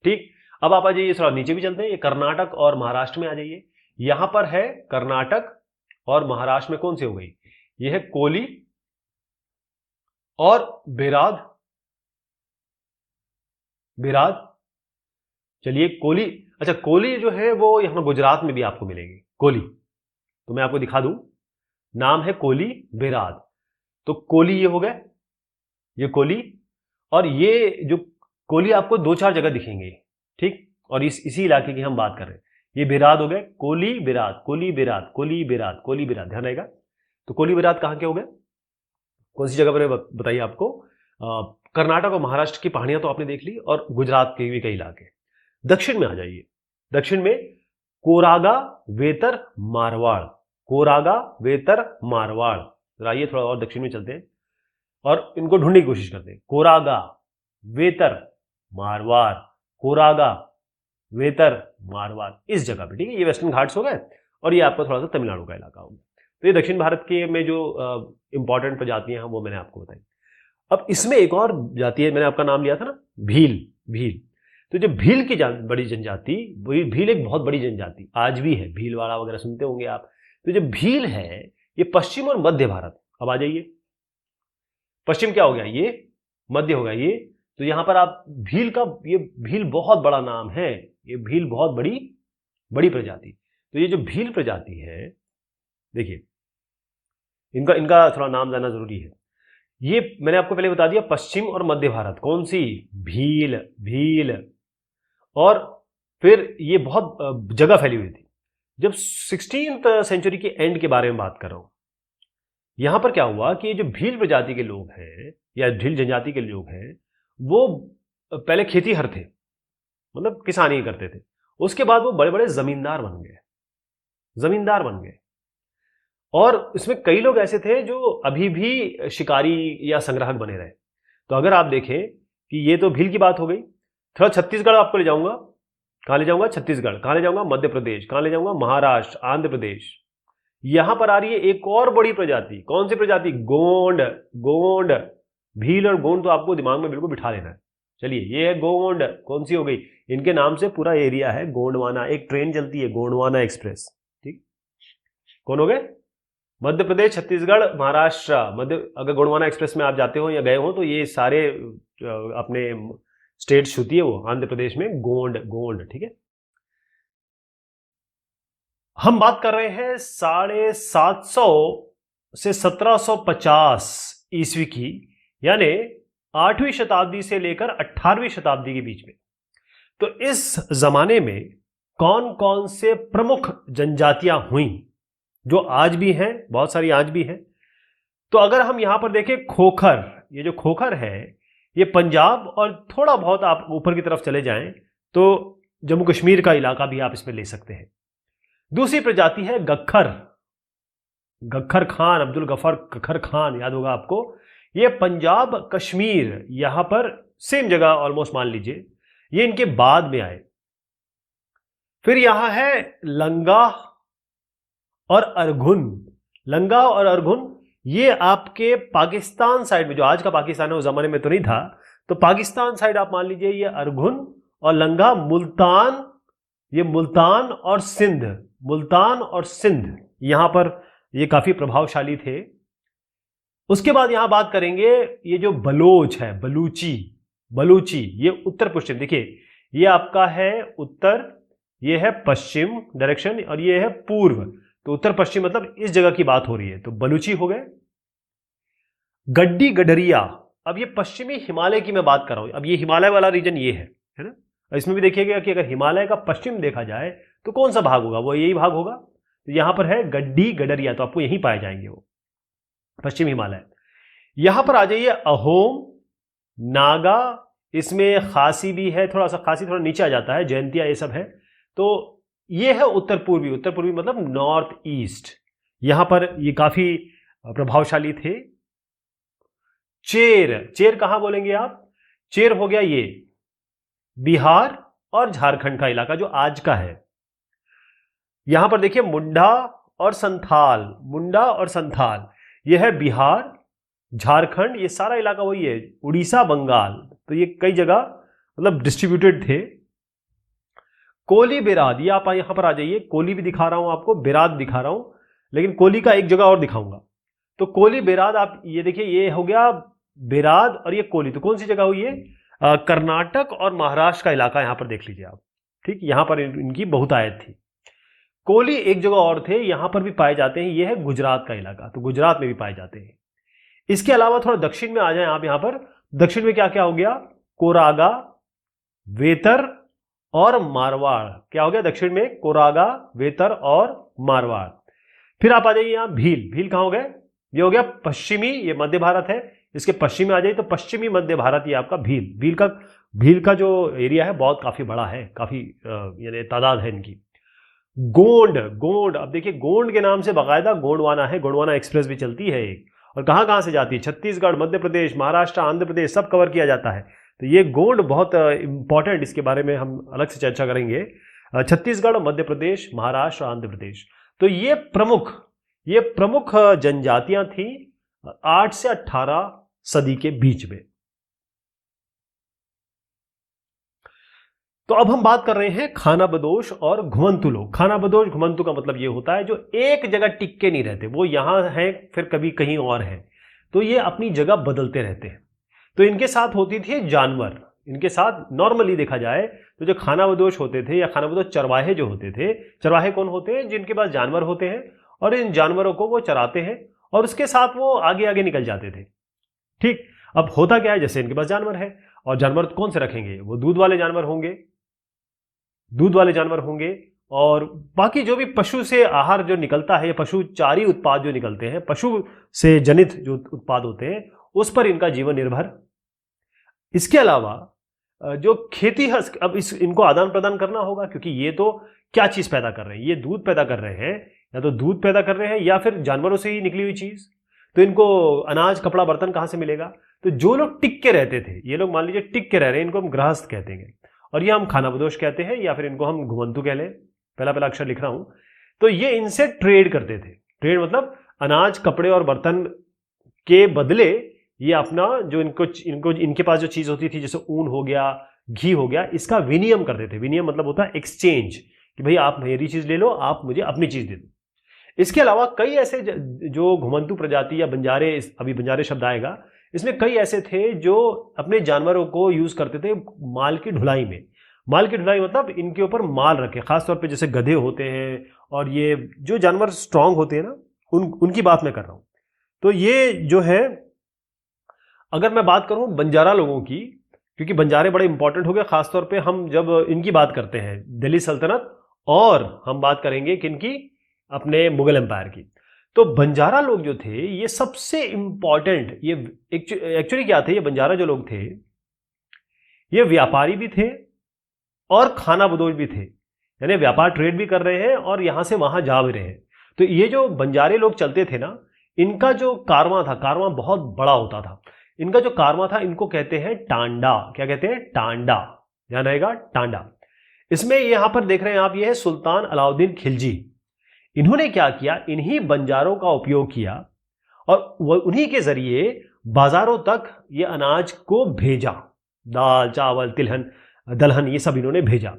[SPEAKER 1] ठीक, अब आप आ जाइए, थोड़ा नीचे भी चलते हैं, ये कर्नाटक और महाराष्ट्र में आ जाइए। यहां पर है कर्नाटक और महाराष्ट्र में कौन सी हो गई, ये है कोली और बेराद। बेराद, चलिए कोली, अच्छा कोली जो है वो यहां गुजरात में भी आपको मिलेगी कोली, तो मैं आपको दिखा दूं, नाम है कोली बेराद। तो कोली ये हो गए, ये कोली, और ये जो कोली आपको दो चार जगह दिखेंगे, ठीक, और इसी इलाके की हम बात कर रहे हैं। ये बेराद हो गए, कोली बेराद, कोली बेराद, कोली बेराद, कोली बेराद, ध्यान रहेगा। तो कोली बेराद कहां के हो गए, कौन सी जगह पर बताइए आपको, कर्नाटक और महाराष्ट्र की पहाड़ियां तो आपने देख ली, और गुजरात के भी कई इलाके। दक्षिण में आ जाइए, दक्षिण में कोरागा, वेतर, मारवाड़, कोरागा, वेतर, मारवाड़। आइए थोड़ा और दक्षिण में चलते हैं और इनको ढूंढने की कोशिश करते हैं। कोरागा, वेतर, मारवाड़, कोरागा, वेतर, मारवाड़, इस जगह पे, ठीक है। ये वेस्टर्न घाट्स हो गए और ये आपका थोड़ा सा तमिलनाडु का इलाका हो गया। तो ये दक्षिण भारत के में जो इंपॉर्टेंट प्रजातियां हैं वो मैंने आपको बताई। अब इसमें एक और जाति है, मैंने आपका नाम लिया था ना, भील। भील, तो जो भील की बड़ी जनजाति, भील एक बहुत बड़ी जनजाति आज भी है, भीलवाड़ा वगैरह सुनते होंगे आप। तो जो भील है ये पश्चिम और मध्य भारत। अब आ जाइए, पश्चिम क्या हो गया, ये मध्य हो गया ये। तो यहां पर आप भील का, ये भील बहुत बड़ा नाम है, ये भील बहुत बड़ी बड़ी प्रजाति। तो ये जो भील प्रजाति है, देखिए इनका इनका थोड़ा नाम जानना जरूरी है। ये मैंने आपको पहले बता दिया, पश्चिम और मध्य भारत, कौन सी, भील, भील। और फिर ये बहुत जगह फैली हुई थी। जब 16th सेंचुरी के एंड के बारे में बात कर रहा हूं, यहां पर क्या हुआ कि जो भील प्रजाति के लोग हैं या भील जनजाति के लोग हैं, वो पहले खेतीहर थे, मतलब किसानी करते थे। उसके बाद वो बड़े बड़े जमींदार बन गए, जमींदार बन गए। और इसमें कई लोग ऐसे थे जो अभी भी शिकारी या संग्राहक बने रहे। तो अगर आप देखें कि ये तो भील की बात हो गई, थोड़ा छत्तीसगढ़ आपको ले जाऊंगा। कहां ले जाऊंगा, छत्तीसगढ़। कहां ले जाऊंगा, मध्य प्रदेश। कहां ले जाऊंगा, महाराष्ट्र, आंध्र प्रदेश। यहां पर आ रही है एक और बड़ी प्रजाति, कौन सी प्रजाति, गोंड। गोंड, भील और गोंड तो आपको दिमाग में बिल्कुल बिठा लेना है। चलिए, ये है गोंड, कौन सी हो गई, इनके नाम से पूरा एरिया है गोंडवाना, एक ट्रेन चलती है गोंडवाना एक्सप्रेस, ठीक। कौन हो गए, मध्य प्रदेश, छत्तीसगढ़, महाराष्ट्र। मध्य, अगर गोंडवाना एक्सप्रेस में आप जाते हो या गए हो तो ये सारे अपने स्टेट छूती है वो, आंध्र प्रदेश में गोंड, गोंड, ठीक है। हम बात कर रहे हैं 750 से 1750 ईस्वी की, यानी 8वीं शताब्दी से लेकर 18वीं शताब्दी के बीच में। तो इस जमाने में कौन कौन से प्रमुख जनजातियां हुई जो आज भी हैं, बहुत सारी आज भी हैं। तो अगर हम यहां पर देखें, खोखर, ये जो खोखर है ये पंजाब और थोड़ा बहुत आप ऊपर की तरफ चले जाएं तो जम्मू कश्मीर का इलाका भी आप इसमें ले सकते हैं। दूसरी प्रजाति है गख्खर, गख्खर खान, अब्दुल गफर गख्खर खान, याद होगा आपको। ये पंजाब कश्मीर, यहां पर सेम जगह ऑलमोस्ट मान लीजिए, ये इनके बाद में आए। फिर यहां है लंगा और अरघुन। लंगा और अरघुन ये आपके पाकिस्तान साइड में, जो आज का पाकिस्तान है उस जमाने में तो नहीं था, तो पाकिस्तान साइड आप मान लीजिए ये अरगुन और लंगा, मुल्तान, ये मुल्तान और सिंध, मुल्तान और सिंध, यहां पर ये काफी प्रभावशाली थे। उसके बाद यहां बात करेंगे ये जो बलोच है, बलूची, बलूची, ये उत्तर पश्चिम, देखिए ये आपका है उत्तर, ये है पश्चिम डायरेक्शन और ये है पूर्व, तो उत्तर पश्चिम मतलब इस जगह की बात हो रही है, तो बलूची हो गए। गड्डी गडरिया, अब ये पश्चिमी हिमालय की मैं बात कर रहा हूं, अब ये हिमालय वाला रीजन ये है ना। इसमें भी देखिएगा कि अगर हिमालय का पश्चिम देखा जाए तो कौन सा भाग होगा, वो यही भाग होगा। तो यहां पर है गड्डी गडरिया, तो आपको यहीं पाए जाएंगे वो पश्चिम हिमालय। यहां पर आ जाइए अहोम, नागा, इसमें खासी भी है, थोड़ा सा खासी थोड़ा नीचे आ जाता है, जयंतिया ये सब है। तो ये है उत्तर पूर्वी, उत्तर पूर्वी मतलब नॉर्थ ईस्ट, यहां पर ये काफी प्रभावशाली थे। चेर, चेर कहां बोलेंगे आप, चेर हो गया ये बिहार और झारखंड का इलाका जो आज का है। यहां पर देखिए मुंडा और संथाल, मुंडा और संथाल, यह है बिहार, झारखंड, ये सारा इलाका वही है, उड़ीसा, बंगाल, तो ये कई जगह मतलब डिस्ट्रीब्यूटेड थे। कोली बिराद, ये आप यहां पर आ जाइए, कोली भी दिखा रहा हूं आपको, बिराद दिखा रहा हूं, लेकिन कोली का एक जगह और दिखाऊंगा। तो कोली बिराद आप ये देखिए, ये हो गया बिराद और ये कोली, तो कौन सी जगह हुई है, कर्नाटक और महाराष्ट्र का इलाका, यहां पर देख लीजिए आप, ठीक, यहां पर इनकी बहुतायत थी। कोली एक जगह और थे, यहां पर भी पाए जाते हैं, यह है गुजरात का इलाका, तो गुजरात में भी पाए जाते हैं। इसके अलावा थोड़ा दक्षिण में आ जाए आप, यहां पर दक्षिण में क्या क्या हो गया, कोरागा, वेतर और मारवाड़, क्या हो गया दक्षिण में, कोरागा, वेतर और मारवाड़। फिर आप आ जाइए यहां भील, भील कहां हो गए, ये हो गया पश्चिमी, ये मध्य भारत है, इसके पश्चिम में आ जाइए तो पश्चिमी मध्य भारत, ये आपका भील, भील का जो एरिया है बहुत काफी बड़ा है, काफी यानी तादाद है इनकी। गोंड, गोंड, अब देखिए गोंड के नाम से बाकायदा गोंडवाना है, गोंडवाना एक्सप्रेस भी चलती है एक, और कहां कहां से जाती है, छत्तीसगढ़, मध्य प्रदेश, महाराष्ट्र, आंध्र प्रदेश, सब कवर किया जाता है। तो ये गोंड बहुत इंपॉर्टेंट, इसके बारे में हम अलग से चर्चा करेंगे। छत्तीसगढ़, मध्य प्रदेश, महाराष्ट्र, आंध्र प्रदेश, तो ये प्रमुख जनजातियां थी 8 से 18 सदी के बीच में। तो अब हम बात कर रहे हैं खानाबदोश और घुमंतु लोग। खानाबदोश घुमंतु का मतलब ये होता है जो एक जगह टिक के नहीं रहते, वो यहां हैं फिर कभी कहीं और हैं, तो ये अपनी जगह बदलते रहते हैं। तो इनके साथ होती थी जानवर, इनके साथ नॉर्मली देखा जाए तो जो खानाबदोश होते थे या खानाबदोश चरवाहे जो होते थे, चरवाहे कौन होते हैं, जिनके पास जानवर होते हैं और इन जानवरों को वो चराते हैं और उसके साथ वो आगे आगे निकल जाते थे। ठीक, अब होता क्या है, जैसे इनके पास जानवर है और जानवर कौन से रखेंगे, वो दूध वाले जानवर होंगे, दूध वाले जानवर होंगे, और बाकी जो भी पशु से आहार जो निकलता है, पशुचारी उत्पाद जो निकलते हैं, पशु से जनित जो उत्पाद होते हैं, उस पर इनका जीवन निर्भर। इसके अलावा जो खेती है, अब इनको आदान प्रदान करना होगा, क्योंकि ये तो क्या चीज पैदा कर रहे हैं, ये दूध पैदा कर रहे हैं, या तो दूध पैदा कर रहे हैं या फिर जानवरों से ही निकली हुई चीज, तो इनको अनाज, कपड़ा, बर्तन कहां से मिलेगा। तो जो लोग टिक के रहते थे, ये लोग मान लीजिए टिक के रह रहे हैं, इनको हम गृहस्थ कहते हैं, और ये हम खानाबदोश कहते हैं, या फिर इनको हम घुमंतु कह लें, पहला पहला अक्षर लिख रहा हूं। तो ये इनसे ट्रेड करते थे, ट्रेड मतलब अनाज, कपड़े और बर्तन के बदले ये अपना जो इनको इनके पास जो चीज होती थी, जैसे ऊन हो गया, घी हो गया, इसका विनिमय करते थे। विनिमय मतलब होता है एक्सचेंज, कि भाई आप मेरी चीज ले लो, आप मुझे अपनी चीज दे दो। इसके अलावा कई ऐसे जो घुमंतु प्रजाति या बंजारे, अभी बंजारे शब्द आएगा, इसमें कई ऐसे थे जो अपने जानवरों को यूज करते थे माल की ढुलाई में। माल की ढुलाई मतलब इनके ऊपर माल रखे, खासतौर पे जैसे गधे होते हैं और ये जो जानवर स्ट्रांग होते हैं ना, उनकी बात मैं कर रहा हूं। तो ये जो है, अगर मैं बात करूं बंजारा लोगों की, क्योंकि बंजारे बड़े इंपॉर्टेंट हो गए, खासतौर पे हम जब इनकी बात करते हैं दिल्ली सल्तनत, और हम बात करेंगे किनकी, अपने मुगल एम्पायर की। तो बंजारा लोग जो थे ये सबसे इंपॉर्टेंट, ये एक्चुअली क्या थे, ये बंजारा जो लोग थे ये व्यापारी भी थे और खानाबदोश भी थे, यानी व्यापार ट्रेड भी कर रहे हैं और यहां से वहां जा भी रहे हैं। तो ये जो बंजारे लोग चलते थे ना, इनका जो कारवां था, कारवां बहुत बड़ा होता था। इनका जो कारवां था, इनको कहते हैं टांडा। क्या कहते हैं, टांडा, ध्यान रहेगा, टांडा। इसमें यहां पर देख रहे हैं आप, ये है सुल्तान अलाउद्दीन खिलजी। इन्होंने क्या किया, इन्हीं बंजारों का उपयोग किया और उन्हीं के जरिए बाजारों तक ये अनाज को भेजा, दाल चावल तिलहन दलहन ये सब इन्होंने भेजा।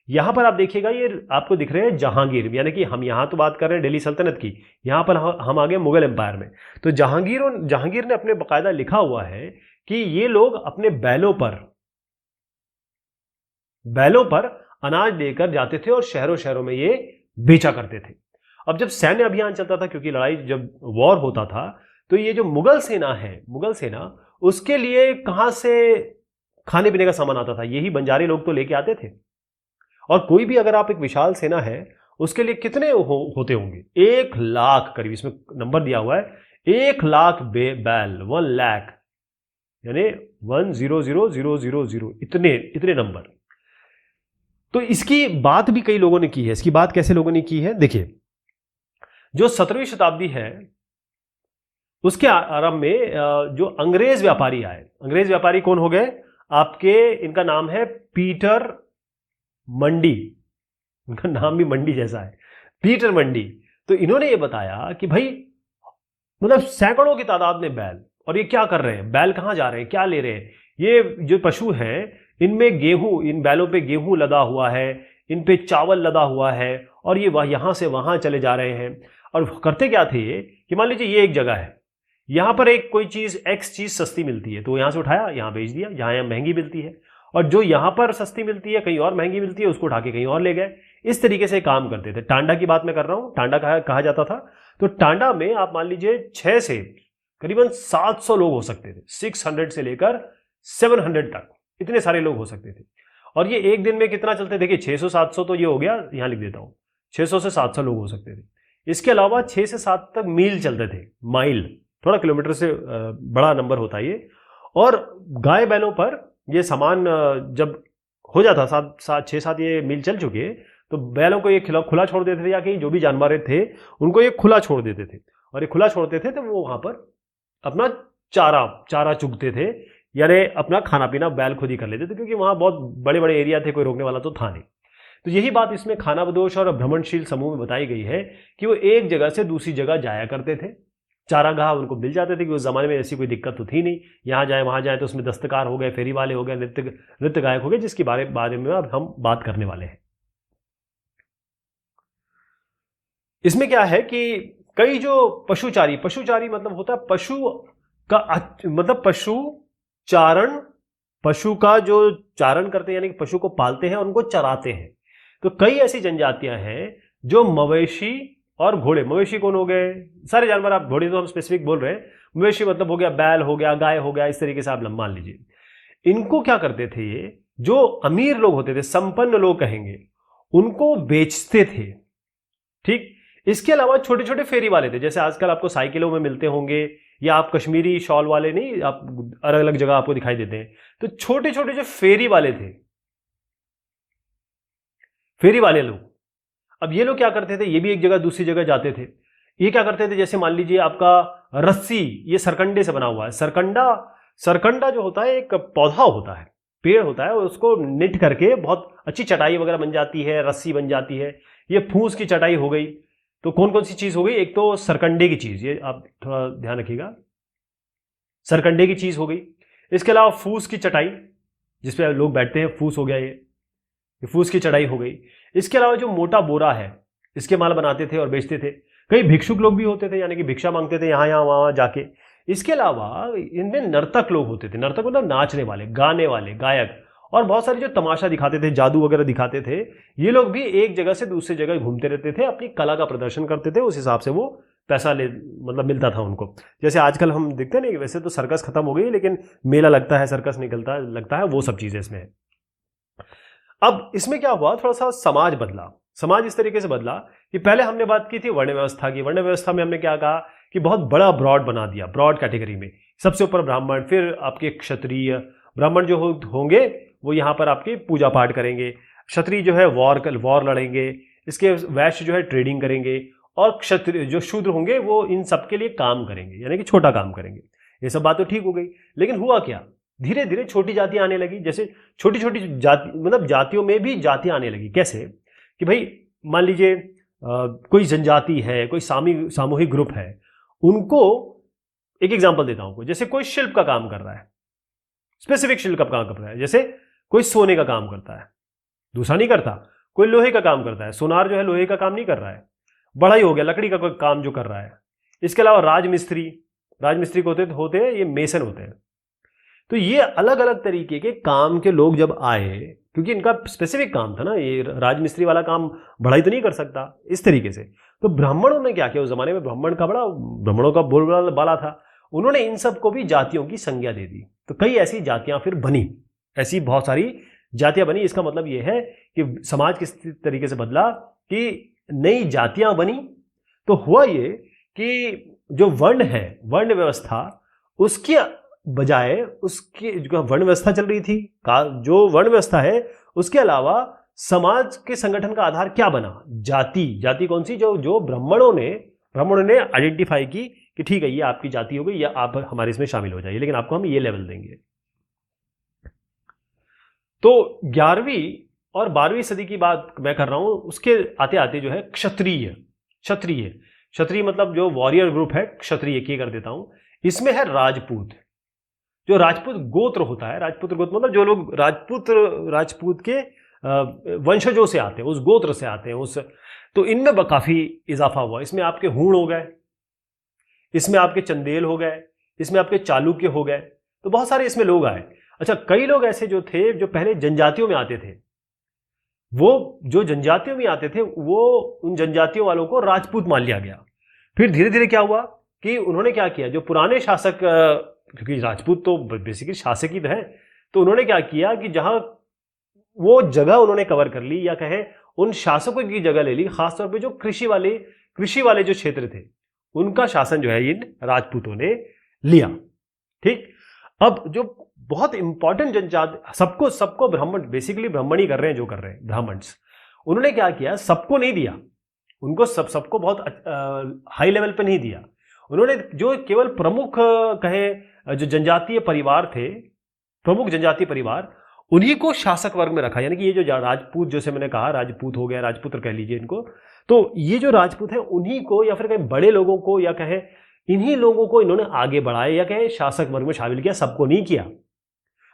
[SPEAKER 1] यहां पर आप देखिएगा ये आपको दिख रहे हैं जहांगीर, यानी कि हम यहां तो बात कर रहे हैं दिल्ली सल्तनत की, यहां पर हम आ गए मुगल एम्पायर में। तो जहांगीर ने अपने बकायदा लिखा हुआ है कि ये लोग अपने बैलों पर अनाज लेकर जाते थे और शहरों शहरों में ये बेचा करते थे। अब जब सैन्य अभियान चलता था, क्योंकि लड़ाई जब वॉर होता था, तो ये जो मुगल सेना उसके लिए कहां से खाने पीने का सामान आता था, यही बंजारे लोग तो लेके आते थे। और कोई भी अगर आप एक विशाल सेना है उसके लिए कितने होते होंगे, 1,00,000 करीब, इसमें नंबर दिया हुआ है 1,00,000 बैल, 1,00,000 यानी 1,00,000 इतने नंबर। तो इसकी बात भी कई लोगों ने की है। इसकी बात कैसे लोगों ने की है, देखिए जो 17वीं शताब्दी है उसके आरंभ में जो अंग्रेज व्यापारी आए, अंग्रेज व्यापारी कौन हो गए आपके, इनका नाम है पीटर मंडी, इनका नाम भी मंडी जैसा है, पीटर मंडी। तो इन्होंने ये बताया कि भाई मतलब सैकड़ों की तादाद में बैल, और ये क्या कर रहे हैं, बैल कहां जा रहे हैं, क्या ले रहे हैं, ये जो पशु हैं इनमें गेहूं, इन बैलों पे गेहूं लदा हुआ है, इन पे चावल लदा हुआ है, और ये यहां से वहां चले जा रहे हैं। और करते क्या थे ये कि मान लीजिए ये एक जगह है, यहां पर एक कोई चीज एक्स चीज सस्ती मिलती है तो यहां से उठाया यहां बेच दिया, जहां महंगी मिलती है, और जो यहां पर सस्ती मिलती है कहीं और महंगी मिलती है उसको उठा के कहीं और ले गए। इस तरीके से काम करते थे। टांडा की बात मैं कर रहा हूं, टांडा कहा जाता था। तो टांडा में आप मान लीजिए 6 से करीबन 700 लोग हो सकते थे, 600 से लेकर 700 तक इतने सारे लोग हो सकते थे। और ये एक दिन में कितना चलते, देखिए 600-700 तो ये हो गया, यहां लिख देता हूं 600 से 700 लोग हो सकते थे। इसके अलावा 6 से 7 तक मील चलते थे, माइल थोड़ा किलोमीटर से बड़ा नंबर होता है ये। और गाय बैलों पर ये सामान जब हो जाता 6-7 ये मील चल चुके तो बैलों को ये खुला छोड़ देते थे, या कहीं जो भी जानवर थे उनको ये खुला छोड़ देते थे। और ये खुला छोड़ते थे तो वो वहां पर अपना चारा चुगते थे, यानी अपना खाना पीना बैल खुद ही कर लेते थे, क्योंकि वहां बहुत बड़े बड़े एरिया थे, कोई रोकने वाला तो था नहीं। तो यही बात इसमें खानाबदोश और भ्रमणशील समूह में बताई गई है कि वो एक जगह से दूसरी जगह जाया करते थे, चारागाह उनको मिल जाते थे, कि उस जमाने में ऐसी कोई दिक्कत तो थी नहीं, यहाँ जाए वहाँ जाए। तो उसमें दस्तकार हो गए, फेरी वाले हो गए, नृत्य गायक हो गए, जिसके बारे में अब हम बात करने वाले हैं। इसमें क्या है कि कई जो पशुचारी मतलब होता है पशु का मतलब पशु चारण, पशु का जो चारण करते हैं यानी कि पशु को पालते हैं और उनको चराते हैं। तो कई ऐसी जनजातियां हैं जो मवेशी और घोड़े, मवेशी कौन हो गए, सारे जानवर, आप घोड़े तो हम स्पेसिफिक बोल रहे हैं, मवेशी मतलब हो गया बैल हो गया, गाय हो गया, इस तरीके से आप मान लीजिए। इनको क्या करते थे, ये जो अमीर लोग होते थे, संपन्न लोग कहेंगे, उनको बेचते थे। ठीक, इसके अलावा छोटे छोटे फेरी वाले थे, जैसे आजकल आपको साइकिलों में मिलते होंगे, या आप कश्मीरी शॉल वाले नहीं, आप अलग अलग जगह आपको दिखाई देते हैं। तो छोटे छोटे जो फेरी वाले थे, फेरी वाले लोग, अब ये लोग क्या करते थे, ये भी एक जगह दूसरी जगह जाते थे। ये क्या करते थे, जैसे मान लीजिए आपका रस्सी, ये सरकंडे से बना हुआ है, सरकंडा जो होता है एक पौधा होता है, पेड़ होता है, उसको निट करके बहुत अच्छी चटाई वगैरह बन जाती है, रस्सी बन जाती है। ये फूस की चटाई हो गई। तो कौन कौन सी चीज हो गई, एक तो सरकंडे की चीज, ये आप थोड़ा ध्यान रखिएगा, सरकंडे की चीज हो गई। इसके अलावा फूस की चटाई जिसपे लोग बैठते हैं, फूस हो गया, ये फूस की चटाई हो गई। इसके अलावा जो मोटा बोरा है, इसके माल बनाते थे और बेचते थे। कई भिक्षुक लोग भी होते थे, यानी कि भिक्षा मांगते थे यहाँ वहां जाके। इसके अलावा इनमें नर्तक लोग होते थे, नर्तक मतलब नाचने वाले, गाने वाले, गायक, और बहुत सारे जो तमाशा दिखाते थे, जादू वगैरह दिखाते थे। ये लोग भी एक जगह से दूसरी जगह घूमते रहते थे, अपनी कला का प्रदर्शन करते थे, उस हिसाब से वो पैसा मतलब मिलता था उनको। जैसे आजकल हम देखते हैं ना, वैसे तो सर्कस खत्म हो गई, लेकिन मेला लगता है, सर्कस लगता है, वो सब चीजें इसमें है। अब इसमें क्या हुआ, थोड़ा सा समाज बदला। समाज इस तरीके से बदला कि पहले हमने बात की थी वर्ण व्यवस्था की। वर्ण व्यवस्था में हमने क्या कहा कि बहुत बड़ा ब्रॉड बना दिया, ब्रॉड कैटेगरी में सबसे ऊपर ब्राह्मण, फिर आपके क्षत्रिय। ब्राह्मण जो होंगे वो यहाँ पर आपके पूजा पाठ करेंगे, क्षत्रिय जो है वॉर लड़ेंगे, इसके वैश्य जो है ट्रेडिंग करेंगे, और क्षत्रिय जो शूद्र होंगे वो इन सबके लिए काम करेंगे, यानी कि छोटा काम करेंगे। ये सब बात तो ठीक हो गई, लेकिन हुआ क्या, धीरे धीरे छोटी जातियां आने लगी। जैसे छोटी छोटी जाति, मतलब जातियों में भी जातियां आने लगी। कैसे कि भाई मान लीजिए कोई जनजाति है, कोई सामूहिक ग्रुप है, उनको एक एग्जांपल देता हूं, जैसे कोई शिल्प का काम कर रहा है, स्पेसिफिक शिल्प का काम कर रहा है, जैसे कोई सोने का काम करता है, दूसरा नहीं करता, कोई लोहे का काम करता है, सोनार जो है लोहे का काम नहीं कर रहा है, बड़ा ही हो गया लकड़ी का कोई काम जो कर रहा है। इसके अलावा राजमिस्त्री, राजमिस्त्री को होते हैं ये मेसन होते हैं। तो ये अलग अलग तरीके के काम के लोग जब आए, क्योंकि इनका स्पेसिफिक काम था ना, ये राजमिस्त्री वाला काम बढ़ाई तो नहीं कर सकता इस तरीके से। तो ब्राह्मणों ने क्या किया, उस जमाने में ब्राह्मणों का बोलबाला था, उन्होंने इन सब को भी जातियों की संज्ञा दे दी। तो कई ऐसी जातियां फिर बनी, ऐसी बहुत सारी जातियां बनी। इसका मतलब यह है कि समाज किस तरीके से बदला कि नई जातियां बनी। तो हुआ ये कि जो वर्ण है, वर्ण व्यवस्था, उसकी बजाय उसकी जो वर्ण व्यवस्था चल रही थी, जो वर्ण व्यवस्था है उसके अलावा समाज के संगठन का आधार क्या बना, जाति। जाति कौन सी, जो ब्राह्मणों ने आइडेंटिफाई की कि ठीक है ये आपकी जाति हो गई, या आप हमारे इसमें शामिल हो जाइए, लेकिन आपको हम ये लेवल देंगे। तो 11वीं और 12वीं सदी की बात मैं कर रहा हूं, उसके आते आते जो है क्षत्रिय मतलब जो वॉरियर ग्रुप है, क्षत्रिय की कर देता हूं, इसमें है राजपूत। जो राजपूत गोत्र होता है, राजपूत गोत्र मतलब जो लोग राजपूत के वंशजों से आते हैं, उस गोत्र से आते हैं, तो इनमें काफी इजाफा हुआ। इसमें आपके हूण हो गए, इसमें आपके चंदेल हो गए, इसमें आपके चालुक्य हो गए, तो बहुत सारे इसमें लोग आए। अच्छा, कई लोग ऐसे जो थे जो पहले जनजातियों में आते थे, वो जो जनजातियों में आते थे वो उन जनजातियों वालों को राजपूत मान लिया गया। फिर धीरे धीरे क्या हुआ कि उन्होंने क्या किया, जो पुराने शासक, क्योंकि राजपूत तो बेसिकली शासक ही है, तो उन्होंने क्या किया कि जहां वो जगह उन्होंने कवर कर ली, या कहें उन शासकों की जगह ले ली, खासतौर पे जो कृषि वाले जो क्षेत्र थे, उनका शासन जो है इन राजपूतों ने लिया। ठीक, अब जो बहुत इंपॉर्टेंट जनजाति, सबको ब्राह्मण, बेसिकली ब्राह्मण ही कर रहे हैं जो कर रहे हैं ब्राह्मण्स, उन्होंने क्या किया, सबको नहीं दिया, उनको सबको बहुत हाई लेवल पे नहीं दिया। उन्होंने जो केवल प्रमुख कहें जो जनजातीय परिवार थे, प्रमुख जनजातीय परिवार, उन्हीं को शासक वर्ग में रखा। यानी कि ये जो राजपूत, जैसे मैंने कहा राजपूत हो गया, राजपुत्र कह लीजिए इनको, तो ये जो राजपूत है उन्हीं को, या फिर कहीं बड़े लोगों को, या कहें इन्हीं लोगों को इन्होंने आगे बढ़ाया, या कहें शासक वर्ग में शामिल किया, सबको नहीं किया।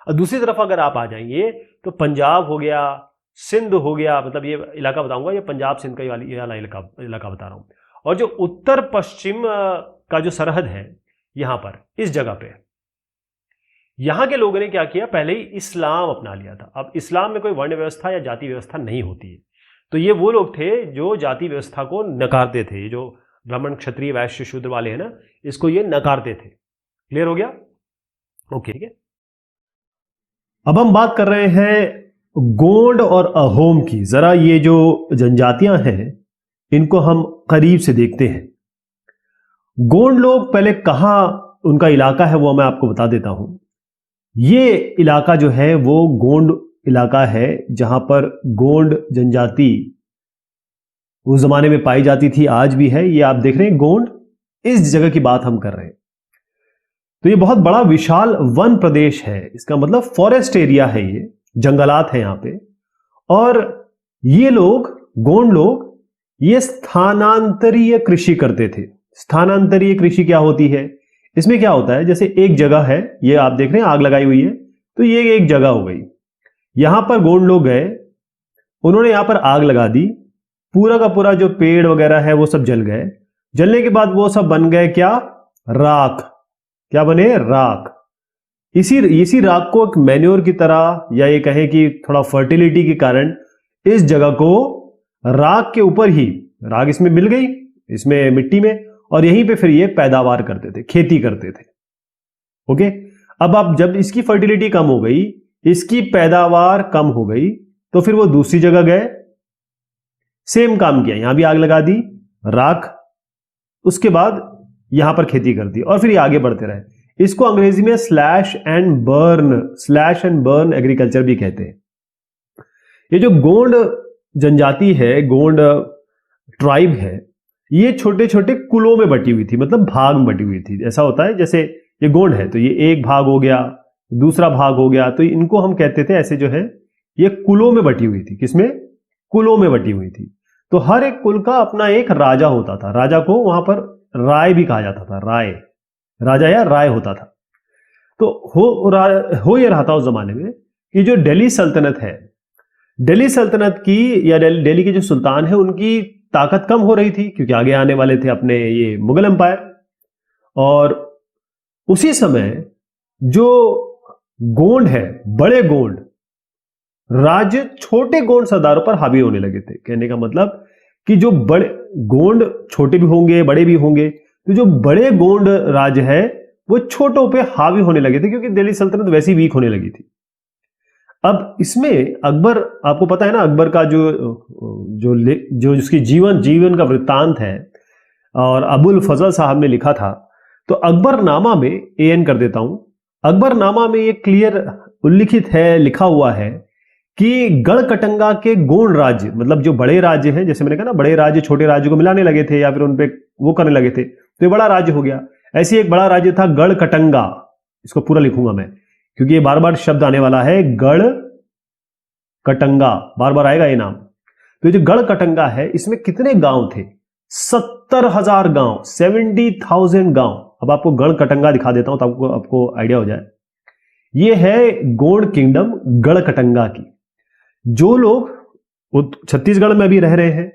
[SPEAKER 1] और दूसरी तरफ अगर आप आ जाएंगे तो पंजाब हो गया, सिंध हो गया, मतलब ये इलाका बताऊंगा, ये पंजाब सिंध का ये वाला इलाका बता रहा हूं। और जो उत्तर पश्चिम का जो सरहद है यहां पर, इस जगह पे, यहां के लोगों ने क्या किया, पहले ही इस्लाम अपना लिया था। अब इस्लाम में कोई वर्ण व्यवस्था या जाति व्यवस्था नहीं होती है, तो ये वो लोग थे जो जाति व्यवस्था को नकारते थे। जो ब्राह्मण, क्षत्रिय, वैश्य, शूद्र वाले हैं ना, इसको ये नकारते थे। क्लियर हो गया? ओके, ठीक है। अब हम बात कर रहे हैं गोंड और अहोम की। जरा ये जो जनजातियां हैं इनको हम करीब से देखते हैं। गोंड लोग पहले कहां उनका इलाका है वो मैं आपको बता देता हूं। ये इलाका जो है वो गोंड इलाका है, जहां पर गोंड जनजाति उस जमाने में पाई जाती थी, आज भी है। ये आप देख रहे हैं गोंड, इस जगह की बात हम कर रहे हैं। तो ये बहुत बड़ा विशाल वन प्रदेश है, इसका मतलब फॉरेस्ट एरिया है, ये जंगलात है यहां पे। और ये लोग, गोंड लोग, ये स्थानांतरीय कृषि करते थे। स्थानांतरीय कृषि क्या होती है? इसमें क्या होता है, जैसे एक जगह है, ये आप देख रहे हैं आग लगाई हुई है, तो ये एक जगह हो गई, यहां पर गोंड लोग गए, उन्होंने यहां पर आग लगा दी, पूरा का पूरा जो पेड़ वगैरह है वो सब जल गए। जलने के बाद वो सब बन गए क्या? राख। क्या बने? राख। इसी राख को एक मैन्योर की तरह, या ये कहें कि थोड़ा फर्टिलिटी के कारण, इस जगह को राख के ऊपर ही, राख इसमें मिल गई, इसमें मिट्टी में, और यहीं पे फिर ये पैदावार करते थे, खेती करते थे। ओके, अब जब इसकी फर्टिलिटी कम हो गई, इसकी पैदावार कम हो गई, तो फिर वो दूसरी जगह गए, सेम काम किया, यहां भी आग लगा दी, राख, उसके बाद यहां पर खेती कर दी, और फिर ये आगे बढ़ते रहे। इसको अंग्रेजी में स्लैश एंड बर्न एग्रीकल्चर भी कहते हैं। ये जो गोंड जनजाति है, गोंड ट्राइब है, ये छोटे छोटे कुलों में बटी हुई थी, मतलब भाग में बटी हुई थी। ऐसा होता है जैसे ये गोंड है तो ये एक भाग हो गया, दूसरा भाग हो गया, तो इनको हम कहते थे ऐसे जो है ये कुलों में बटी हुई थी। किसमें? कुलों में बटी हुई थी। तो हर एक कुल का अपना एक राजा होता था। राजा को वहां पर राय भी कहा जाता था, राजा या राय होता था। तो हो ये रहा था उस जमाने में कि जो दिल्ली सल्तनत है, दिल्ली सल्तनत की या दिल्ली के जो सुल्तान है उनकी ताकत कम हो रही थी, क्योंकि आगे आने वाले थे अपने ये मुगल एम्पायर। और उसी समय जो गोंड है, बड़े गोंड राज्य छोटे गोंड सरदारों पर हावी होने लगे थे। कहने का मतलब कि जो बड़े गोंड छोटे भी होंगे, बड़े भी होंगे, तो जो बड़े गोंड राज्य है वो छोटों पे हावी होने लगे थे, क्योंकि दिल्ली सल्तनत वैसी वीक होने लगी थी। अब इसमें अकबर, आपको पता है ना, अकबर का जो उसकी जीवन का वृत्तांत है और अबुल फजल साहब ने लिखा था। तो अकबरनामा में एन कर देता हूं, अकबरनामा में ये क्लियर उल्लिखित है, लिखा हुआ है कि गढ़कटंगा के गोंड राज्य, मतलब जो बड़े राज्य हैं, जैसे मैंने कहा ना, बड़े राज्य छोटे राज्य को मिलाने लगे थे या फिर उन पे वो करने लगे थे, तो ये बड़ा राज्य हो गया। ऐसे एक बड़ा राज्य था गढ़कटंगा, इसको पूरा लिखूंगा मैं क्योंकि ये बार बार शब्द आने वाला है, गढ़कटंगा बार बार आएगा ये नाम। तो ये जो गढ़कटंगा है, इसमें कितने गांव थे? 70,000 गांव, 70,000 गांव। अब आपको गढ़कटंगा दिखा देता हूं तो आपको आइडिया हो जाए। ये है गोंड किंगडम गढ़कटंगा की। जो लोग छत्तीसगढ़ में भी रह रहे हैं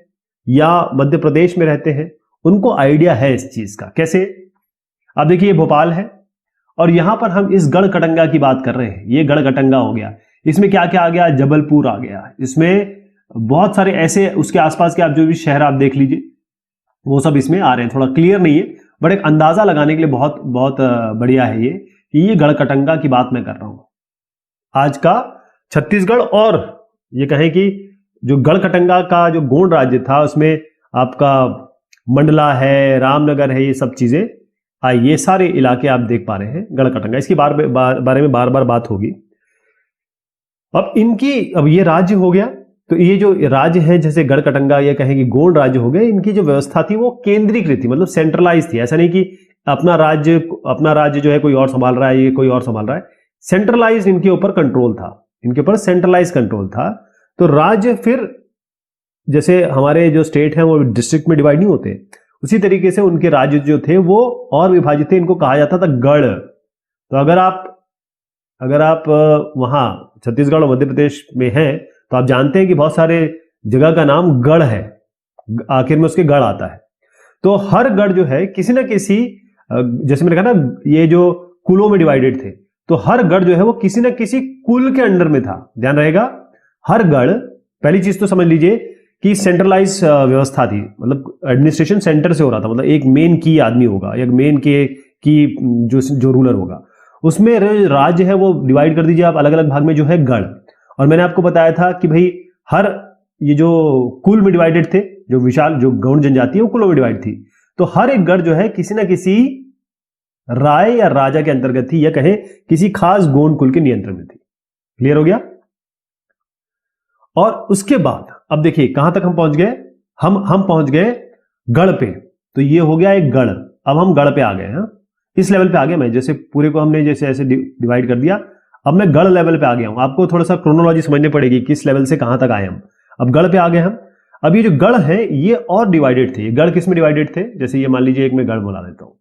[SPEAKER 1] या मध्य प्रदेश में रहते हैं, उनको आइडिया है इस चीज का। कैसे? आप देखिए, भोपाल है और यहां पर हम इस गढ़कटंगा की बात कर रहे हैं। ये गढ़कटंगा हो गया, इसमें क्या क्या आ गया? जबलपुर आ गया, इसमें बहुत सारे ऐसे उसके आसपास के आप जो भी शहर आप देख लीजिए, वो सब इसमें आ रहे हैं। थोड़ा क्लियर नहीं है, बट एक अंदाजा लगाने के लिए बहुत बहुत बढ़िया है ये कि ये गढ़कटंगा की बात मैं कर रहा हूं। आज का छत्तीसगढ़, और ये कहें कि जो गढ़कटंगा का जो गोंड राज्य था, उसमें आपका मंडला है, रामनगर है, ये सब चीजें ये सारे इलाके आप देख पा रहे हैं गढ़कटंगा। इसकी बारे में बार बार बात होगी। अब ये राज्य हो गया, तो ये जो राज्य है जैसे गढ़कटंगा, ये कहें कि गोंड राज्य हो गए, इनकी जो व्यवस्था थी वो केंद्रीकृत थी, मतलब सेंट्रलाइज थी। ऐसा नहीं कि अपना राज्य जो है कोई और संभाल रहा है, ये कोई और संभाल रहा है। सेंट्रलाइज इनके ऊपर कंट्रोल था, इनके ऊपर सेंट्रलाइज कंट्रोल था। तो राज्य फिर जैसे हमारे जो स्टेट है वो डिस्ट्रिक्ट में डिवाइड नहीं होते, उसी तरीके से उनके राज्य जो थे वो और विभाजित थे। इनको कहा जाता था गढ़। तो अगर आप वहां छत्तीसगढ़ और मध्य प्रदेश में हैं तो आप जानते हैं कि बहुत सारे जगह का नाम गढ़ है, आखिर में उसके गढ़ आता है। तो हर गढ़ जो है किसी ना किसी, जैसे मैंने कहा ना, ये जो कुलों में डिवाइडेड थे, तो हर गढ़ जो है वो किसी ना किसी कुल के अंडर में था। ध्यान रहेगा, हर गढ़, पहली चीज तो समझ लीजिए कि सेंट्रलाइज व्यवस्था थी, मतलब एडमिनिस्ट्रेशन सेंटर से हो रहा था। मतलब एक मेन की आदमी होगा, एक मेन की जो रूलर होगा, उसमें राज्य है वो डिवाइड कर दीजिए आप अलग अलग भाग में, जो है गढ़। और मैंने आपको बताया था कि भाई ये जो कुल में डिवाइडेड थे, जो विशाल जो गौड़ जनजाति है वो कुलों में डिवाइड थी। तो हर एक गढ़ जो है किसी ना किसी राय या राजा के अंतर्गत थी, या कहें किसी खास गोंड कुल के नियंत्रण में थी। क्लियर हो गया? और उसके बाद अब देखिए कहां तक हम पहुंच गए। हम पहुंच गए गढ़ पे। तो ये हो गया एक गढ़। अब हम गढ़ पे आ गए हैं, इस लेवल पे आ गए। मैं जैसे पूरे को हमने जैसे ऐसे डिवाइड कर दिया, अब मैं गढ़ लेवल पे आ गया हूं। आपको थोड़ा सा क्रोनोलॉजी समझनी पड़ेगी, किस लेवल से कहां तक आए हम। अब गढ़ पे आ गए हम। अब ये जो गढ़ है ये और डिवाइडेड थे। गढ़ किस में डिवाइडेड थे? जैसे ये मान लीजिए, एक मैं गढ़ बुला देता हूं।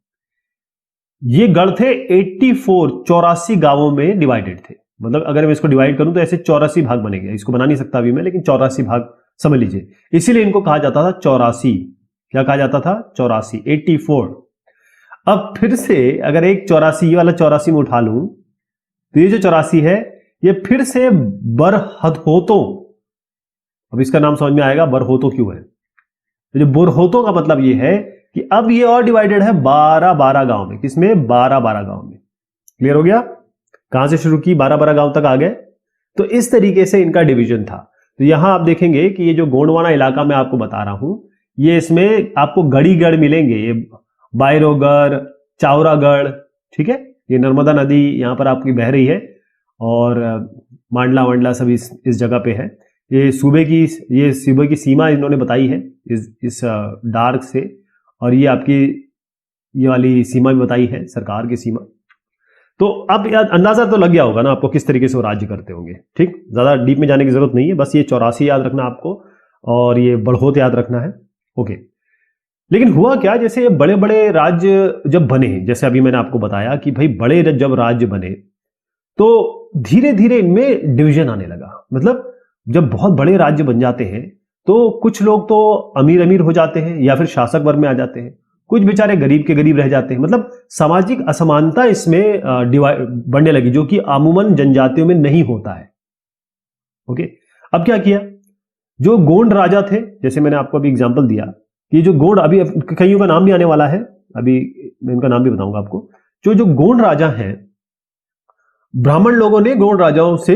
[SPEAKER 1] ये गढ़ थे 84 गांवों में डिवाइडेड थे। मतलब अगर मैं इसको डिवाइड करूं तो ऐसे 84 भाग बनेंगे। इसको बना नहीं सकता अभी मैं, लेकिन 84 भाग समझ लीजिए। इसीलिए इनको कहा जाता था 84। क्या कहा जाता था? 84, 84। अब फिर से अगर एक 84 वाला 84 में उठा लूं, तो ये जो 84 है ये फिर से बरहदहोतों। अब इसका नाम समझ में आएगा, बरहोतों क्यों है। तो जो बरहोतों का मतलब ये है कि अब ये और डिवाइडेड है 12 गांव में। किसमें? 12 गांव में। क्लियर हो गया? कहां से शुरू की? 12 गांव तक आ गए। तो इस तरीके से इनका डिवीजन था। तो यहां आप देखेंगे कि ये जो गोंडवाना इलाका मैं आपको बता रहा हूं, ये इसमें आपको गढ़ मिलेंगे। ये बायरोगढ़, चावरागढ़, ठीक है, ये नर्मदा नदी यहां पर आपकी बह रही है, और मांडला वांडला सब इस जगह पे है। ये सूबे की सीमा इन्होंने बताई है इस डार्क से, और ये आपकी ये वाली सीमा भी बताई है, सरकार की सीमा। तो अब अंदाजा तो लग गया होगा ना आपको किस तरीके से वो राज्य करते होंगे। ठीक, ज्यादा डीप में जाने की जरूरत नहीं है, बस ये 84 याद रखना आपको, और ये बड़होत याद रखना है। ओके, लेकिन हुआ क्या, जैसे बड़े बड़े राज्य जब बने, जैसे अभी मैंने आपको बताया कि भाई बड़े जब राज्य बने तो धीरे धीरे इनमें डिवीजन आने लगा। मतलब जब बहुत बड़े राज्य बन जाते हैं तो कुछ लोग तो अमीर अमीर हो जाते हैं या फिर शासक वर्ग में आ जाते हैं, कुछ बेचारे गरीब के गरीब रह जाते हैं। मतलब सामाजिक असमानता इसमें बढ़ने लगी, जो कि अमूमन जनजातियों में नहीं होता है। ओके, अब क्या किया, जो गोंड राजा थे, जैसे मैंने आपको अभी एग्जांपल दिया कि जो गोंड, अभी कईयों का नाम भी आने वाला है, अभी मैं इनका नाम भी बताऊंगा आपको। जो गोंड राजा हैं, ब्राह्मण लोगों ने गोंड राजाओं से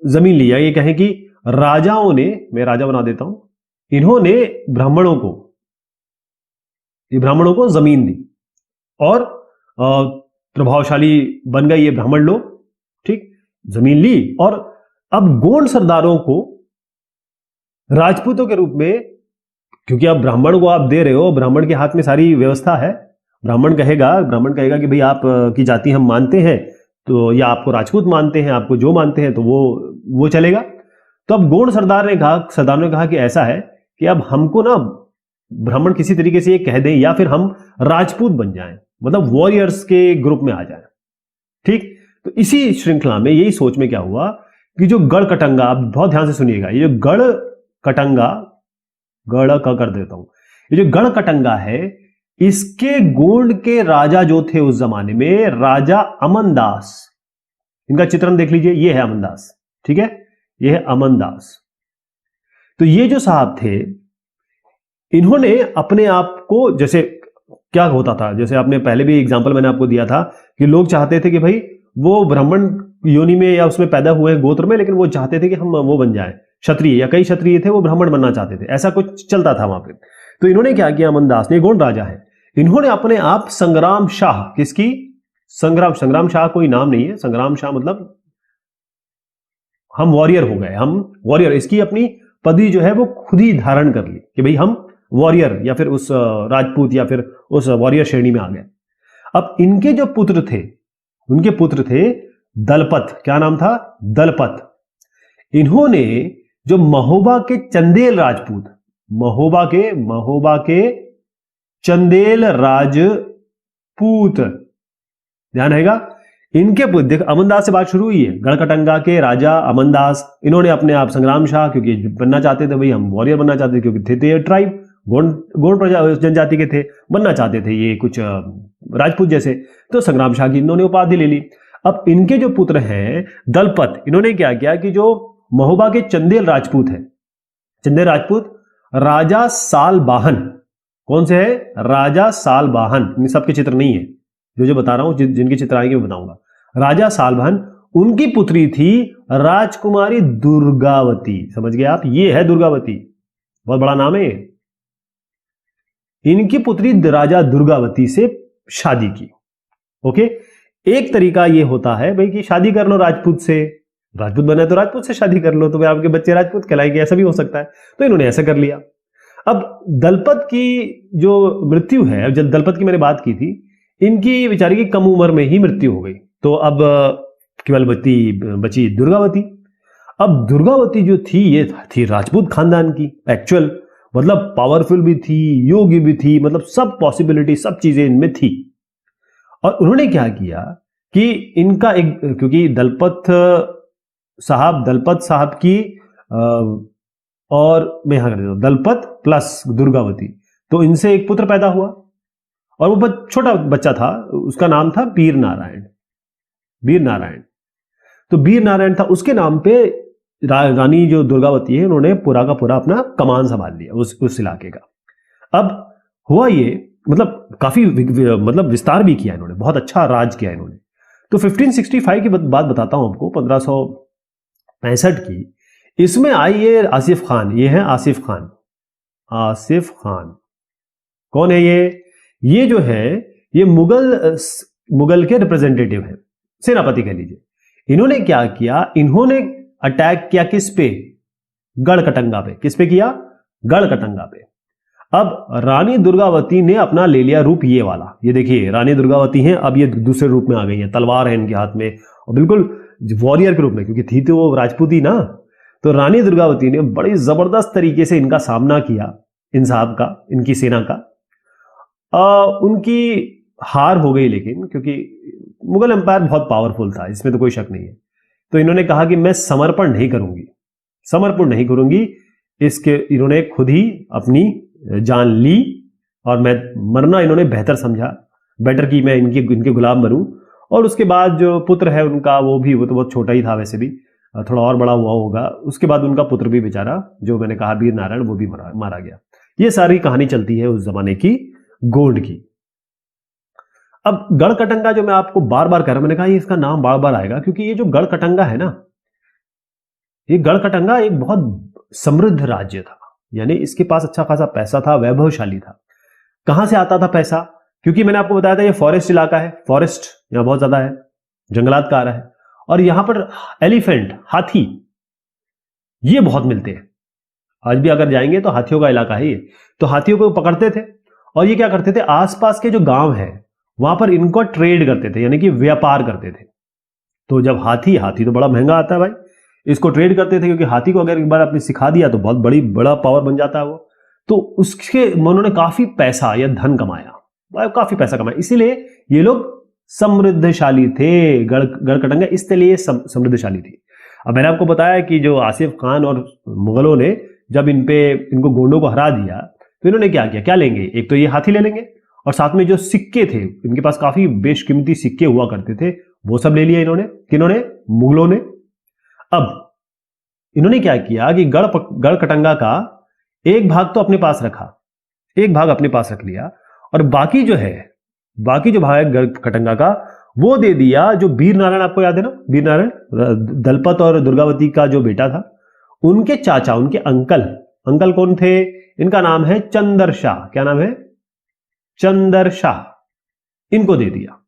[SPEAKER 1] जमीन लिया। ये कहें कि राजाओं ने, मैं राजा बना देता हूं, इन्होंने ब्राह्मणों को जमीन दी और प्रभावशाली बन गए ये ब्राह्मण लोग। ठीक, जमीन ली और अब गोंड सरदारों को राजपूतों के रूप में, क्योंकि अब ब्राह्मण को आप दे रहे हो, ब्राह्मण के हाथ में सारी व्यवस्था है। ब्राह्मण कहेगा कि भाई आप की जाति हम मानते हैं, तो या आपको राजपूत मानते हैं, आपको जो मानते हैं तो वो चलेगा। तो अब गोंड सरदारों ने कहा कि ऐसा है कि अब हमको ना ब्राह्मण किसी तरीके से ये कह दें या फिर हम राजपूत बन जाएं, मतलब वॉरियर्स के ग्रुप में आ जाएं। ठीक, तो इसी श्रृंखला में, यही सोच में क्या हुआ कि जो गढ़ कटंगा, आप बहुत ध्यान से सुनिएगा, ये जो गढ़ कटंगा, गढ़ का कर देता हूं, ये जो गढ़ कटंगा है, इसके गोंड के राजा जो थे उस जमाने में, राजा अमनदास, इनका चित्रण देख लीजिए, ये है अमनदास। ठीक है, ये है अमनदास। तो ये जो साहब थे, इन्होंने अपने आप को, जैसे क्या होता था, जैसे आपने पहले भी एग्जांपल मैंने आपको दिया था कि लोग चाहते थे कि भाई वो ब्राह्मण योनि में या उसमें पैदा हुए गोत्र में, लेकिन वो चाहते थे कि हम वो बन जाएं क्षत्रिय, या कई क्षत्रिय थे वो ब्राह्मण बनना चाहते थे, ऐसा कुछ चलता था वहां पे। तो इन्होंने क्या किया, अमनदास ने, गोंड राजा है, इन्होंने अपने आप संग्राम शाह, किसकी, संग्राम शाह कोई नाम नहीं है, संग्राम शाह मतलब हम वॉरियर हो गए, हम वॉरियर, इसकी अपनी पदवी जो है वो खुद ही धारण कर ली कि भाई हम वॉरियर या फिर उस राजपूत या फिर उस वॉरियर श्रेणी में आ गए। अब इनके जो पुत्र थे, उनके पुत्र थे दलपत, क्या नाम था, दलपत। इन्होंने जो महोबा के चंदेल राजपूत, महोबा के चंदेल राजपूत, ध्यान रहेगा, इनके पुत्र, देख अमनदास से बात शुरू हुई है, गढ़कटंगा के राजा अमनदास, इन्होंने अपने आप संग्राम शाह, क्योंकि बनना चाहते थे भाई हम वॉरियर बनना चाहते थे, क्योंकि थे ट्राइब, गोंड जनजाति के थे, बनना चाहते थे ये कुछ राजपूत जैसे, तो संग्राम शाह की इन्होंने उपाधि ले ली। अब इनके जो पुत्र हैं दलपत, इन्होंने क्या किया कि जो महोबा के चंदेल राजपूत हैं, चंदेल राजपूत, राजा सालबाहन, कौन से है, राजा सालबाहन, इन सबके चित्र नहीं है, जो बता रहा हूं, जिनके चित्र आएंगे मैं बताऊंगा। राजा सालबाहन, उनकी पुत्री थी राजकुमारी दुर्गावती, समझ गए आप, ये है दुर्गावती, बहुत बड़ा नाम है। इनकी पुत्री राजा दुर्गावती से शादी की। ओके, एक तरीका ये होता है भाई कि शादी कर लो राजपूत से, राजपूत बना है तो राजपूत से शादी कर लो, तो भाई आपके बच्चे राजपूत कहलाएंगे, ऐसा भी हो सकता है। तो इन्होंने ऐसा कर लिया। अब दलपत की जो मृत्यु है, जब दलपत की मैंने बात की थी, इनकी बेचारी की कम उम्र में ही मृत्यु हो गई, तो अब केवल बची दुर्गावती। अब दुर्गावती जो थी, ये थी राजपूत खानदान की एक्चुअल, मतलब पावरफुल भी थी, योगी भी थी, मतलब सब पॉसिबिलिटी, सब चीजें इनमें थी। और उन्होंने क्या किया कि इनका एक, क्योंकि दलपत साहब की और मैं यहां कर देता हूं, दलपत प्लस दुर्गावती, तो इनसे एक पुत्र पैदा हुआ, और वो छोटा बच्चा था, उसका नाम था वीर नारायण। तो वीर नारायण था, उसके नाम पे रानी जो दुर्गावती है, उन्होंने पूरा का पूरा अपना कमान संभाल लिया उस इलाके का। अब हुआ ये, मतलब काफी मतलब विस्तार भी किया इन्होंने, बहुत अच्छा राज किया इन्होंने। तो 1565 की बात बताता हूं आपको, 1565 की, इसमें आई ये आसिफ खान, ये है आसिफ खान। कौन है ये जो है, ये मुगल के रिप्रेजेंटेटिव हैं, सेनापति कह लीजिए। इन्होंने क्या किया, इन्होंने अटैक किया किस पे, गढ़कटंगा पे। किस पे किया, गढ़कटंगा पे। अब रानी दुर्गावती ने अपना ले लिया रूप ये वाला, ये देखिए रानी दुर्गावती हैं, अब ये दूसरे रूप में आ गई हैं, तलवार है इनके हाथ में, और बिल्कुल वॉरियर के रूप में, क्योंकि थी तो वो राजपूती ना। तो रानी दुर्गावती ने बड़ी जबरदस्त तरीके से इनका सामना किया, इन साहब का, इनकी सेना का, उनकी हार हो गई, लेकिन क्योंकि मुगल एम्पायर बहुत पावरफुल था, इसमें तो कोई शक नहीं है। तो इन्होंने कहा कि मैं समर्पण नहीं करूंगी, समर्पण नहीं करूंगी। इसके इन्होंने खुद ही अपनी जान ली और मैं मरना इन्होंने बेहतर समझा, बेटर कि मैं इनके गुलाम बनूं। और उसके बाद जो पुत्र है उनका, वो तो बहुत छोटा ही था वैसे भी, थोड़ा और बड़ा हुआ होगा। उसके बाद उनका पुत्र भी बेचारा, जो मैंने कहा वीर नारायण, वो भी मारा गया। ये सारी कहानी चलती है उस जमाने की गोंड की। अब गढ़कटंगा जो मैं आपको बार बार कह रहा हूं, मैंने कहा ये इसका नाम बार बार आएगा क्योंकि ये जो गढ़कटंगा है ना, ये गढ़कटंगा एक बहुत समृद्ध राज्य था, यानी इसके पास अच्छा खासा पैसा था, वैभवशाली था। कहां से आता था पैसा? क्योंकि मैंने आपको बताया था ये फॉरेस्ट इलाका है, फॉरेस्ट यहां बहुत ज्यादा है, जंगलात का आ रहा है, और यहां पर एलिफेंट, हाथी, ये बहुत मिलते हैं। आज भी अगर जाएंगे तो हाथियों का इलाका है ये। तो हाथियों को पकड़ते थे और ये क्या करते थे, आसपास के जो गांव है वहां पर इनको ट्रेड करते थे, यानी कि व्यापार करते थे। तो जब हाथी तो बड़ा महंगा आता है भाई, इसको ट्रेड करते थे, क्योंकि हाथी को अगर एक बार आपने सिखा दिया तो बहुत बड़ा पावर बन जाता है वो। तो उसके उन्होंने काफी पैसा या धन कमाया, काफी पैसा कमाया, इसीलिए ये लोग समृद्धशाली थे। गढ़कटंगा इसलिए समृद्धशाली थी। अब मैंने आपको बताया कि जो आसिफ खान और मुगलों ने जब इनको गोंडों को हरा दिया, तो इन्होंने क्या किया, क्या लेंगे, एक तो ये हाथी ले लेंगे और साथ में जो सिक्के थे, इनके पास काफी बेशकीमती सिक्के हुआ करते थे, वो सब ले लिया इन्होंने। किन्होंने? मुगलों ने। अब इन्होंने क्या किया कि गढ़कटंगा का एक भाग तो अपने पास रखा, एक भाग अपने पास रख लिया, और बाकी जो भाग है गढ़कटंगा का, वो दे दिया जो वीर नारायण, आपको याद है ना, वीर नारायण दलपत और दुर्गावती का जो बेटा था, उनके चाचा, उनके अंकल कौन थे? इनका नाम है चंदर शाह। क्या नाम है? चंदर शाह। इनको दे दिया।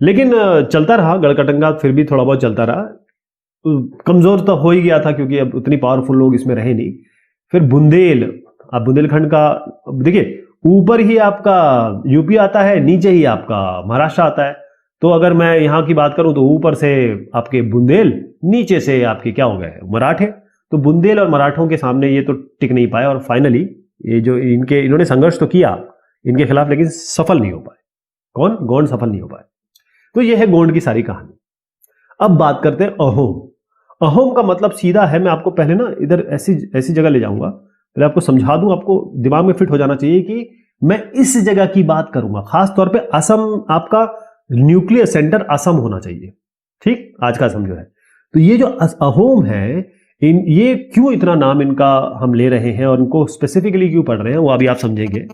[SPEAKER 1] लेकिन चलता रहा गढ़कटंगा, फिर भी थोड़ा बहुत चलता रहा, कमजोर तो हो ही गया था क्योंकि अब उतनी पावरफुल लोग इसमें रहे नहीं। फिर अब बुंदेलखंड का, देखिए ऊपर ही आपका यूपी आता है, नीचे ही आपका महाराष्ट्र आता है। तो अगर मैं यहां की बात करूं तो ऊपर से आपके बुंदेल, नीचे से आपके क्या हो गए, मराठे। तो बुंदेल और मराठों के सामने ये तो टिक नहीं पाए और फाइनली ये जो इन्होंने संघर्ष तो किया इनके खिलाफ, लेकिन सफल नहीं हो पाए। कौन? गोंड सफल नहीं हो पाए। तो ये है गोंड की सारी कहानी। अब बात करते हैं अहोम। अहोम का मतलब सीधा है, मैं आपको पहले ना इधर ऐसी जगह ले जाऊंगा, पहले आपको समझा दूं, आपको दिमाग में फिट हो जाना चाहिए कि मैं इस जगह की बात करूंगा। खास तौर पे असम, आपका न्यूक्लियर सेंटर असम होना चाहिए, ठीक, आज का समझो है। तो ये जो अहोम है, ये क्यों इतना नाम इनका हम ले रहे हैं और इनको स्पेसिफिकली क्यों पढ़ रहे हैं, वो अभी आप समझेंगे।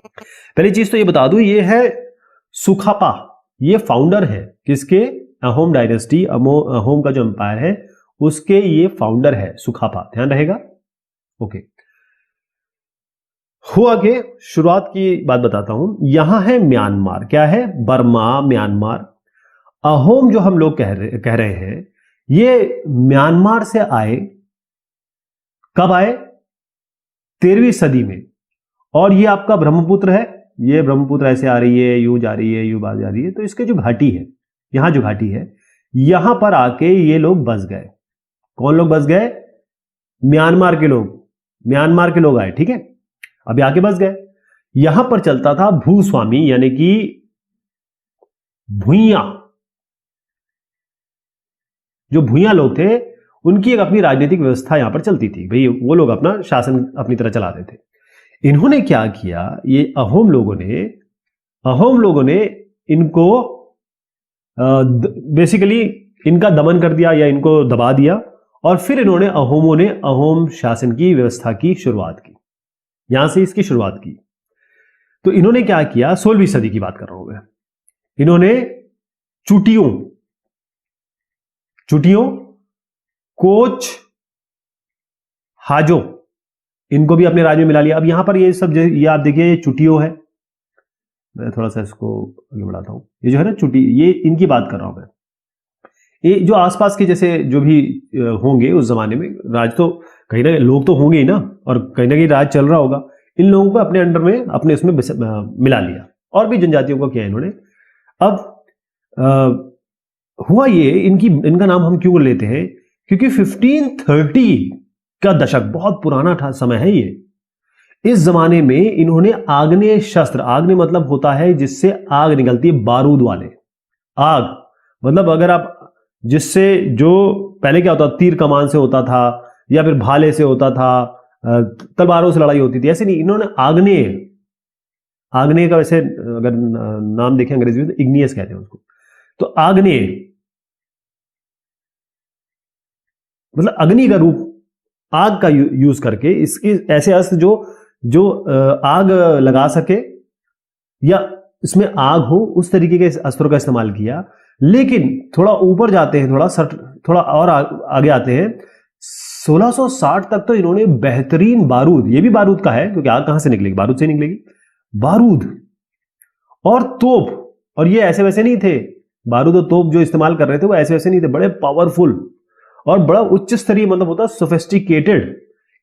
[SPEAKER 1] पहली चीज तो ये बता दूं, ये है सुखापा, ये फाउंडर है किसके? अहोम डायनेस्टी, अहोम का जो एम्पायर है उसके ये फाउंडर है सुखापा, ध्यान रहेगा। ओके, हुआ के शुरुआत की बात बताता हूं। यहां है म्यांमार, क्या है? Burma, Myanmar. अहोम जो हम लोग कह रहे हैं, ये म्यांमार से आए। कब आए? 13वीं सदी में। और ये आपका ब्रह्मपुत्र है, ये ब्रह्मपुत्र ऐसे आ रही है, यूं जा रही है, यूं बात जा रही है। तो इसके जो घाटी है, यहां जो घाटी है, यहां पर आके ये लोग बस गए। कौन लोग बस गए? म्यांमार के लोग आए, ठीक है। अब आके बस गए। यहां पर चलता था भूस्वामी, यानी कि भुइयां। जो भुइयां लोग थे, उनकी एक अपनी राजनीतिक व्यवस्था यहां पर चलती थी भाई, वो लोग अपना शासन अपनी तरह चलाते थे। इन्होंने क्या किया, ये अहोम लोगों ने इनको बेसिकली इनका दमन कर दिया या इनको दबा दिया, और फिर इन्होंने अहोम शासन की व्यवस्था की शुरुआत की, यहां से इसकी शुरुआत की। तो इन्होंने क्या किया, 16वीं सदी की बात कर रहा हूं मैं। इन्होंने चुटियों, कोच, हाजो, इनको भी अपने राज्य में मिला लिया। अब यहां पर ये सब, ये आप देखिए, ये चुटियों है, मैं थोड़ा सा इसको आगे बढ़ाता हूं। ये जो है ना चुटी, ये इनकी बात कर रहा हूं मैं। ये जो आसपास के जैसे जो भी होंगे उस जमाने में, राज तो कहीं ना लोग तो होंगे ही ना, और कहीं ना कहीं राज चल रहा होगा। इन लोगों को अपने अंडर में, अपने उसमें मिला लिया, और भी जनजातियों को किया इन्होंने। अब हुआ ये, इनका नाम हम क्यों लेते हैं, क्योंकि 1530 का दशक बहुत पुराना समय है ये। इस जमाने में इन्होंने आग्नेय शस्त्र, आग्नेय मतलब होता है जिससे आग निकलती है, बारूद वाले। आग मतलब अगर आप जिससे, जो पहले क्या होता, तीर कमान से होता था या फिर भाले से होता था, तलवारों से लड़ाई होती थी, ऐसे नहीं, इन्होंने आग्नेय, आग्नेय का वैसे अगर नाम देखें अंग्रेजी में तो इग्नियस कहते हैं उसको। तो आग्नेय मतलब अग्नि का रूप, आग का यूज करके इसकी ऐसे अस्त्र जो जो आग लगा सके या इसमें आग हो, उस तरीके के अस्त्रों का इस्तेमाल किया। लेकिन थोड़ा ऊपर जाते हैं, थोड़ा और आगे आते हैं, 1660 तक तो इन्होंने बेहतरीन बारूद, ये भी बारूद का है क्योंकि आग कहां से निकलेगी, बारूद से निकलेगी, बारूद और तोप, और ये ऐसे वैसे नहीं थे, बारूद और तोप जो इस्तेमाल कर रहे थे वो ऐसे वैसे नहीं थे, बड़े पावरफुल और बड़ा उच्च स्तरीय, मतलब होता सोफिस्टिकेटेड।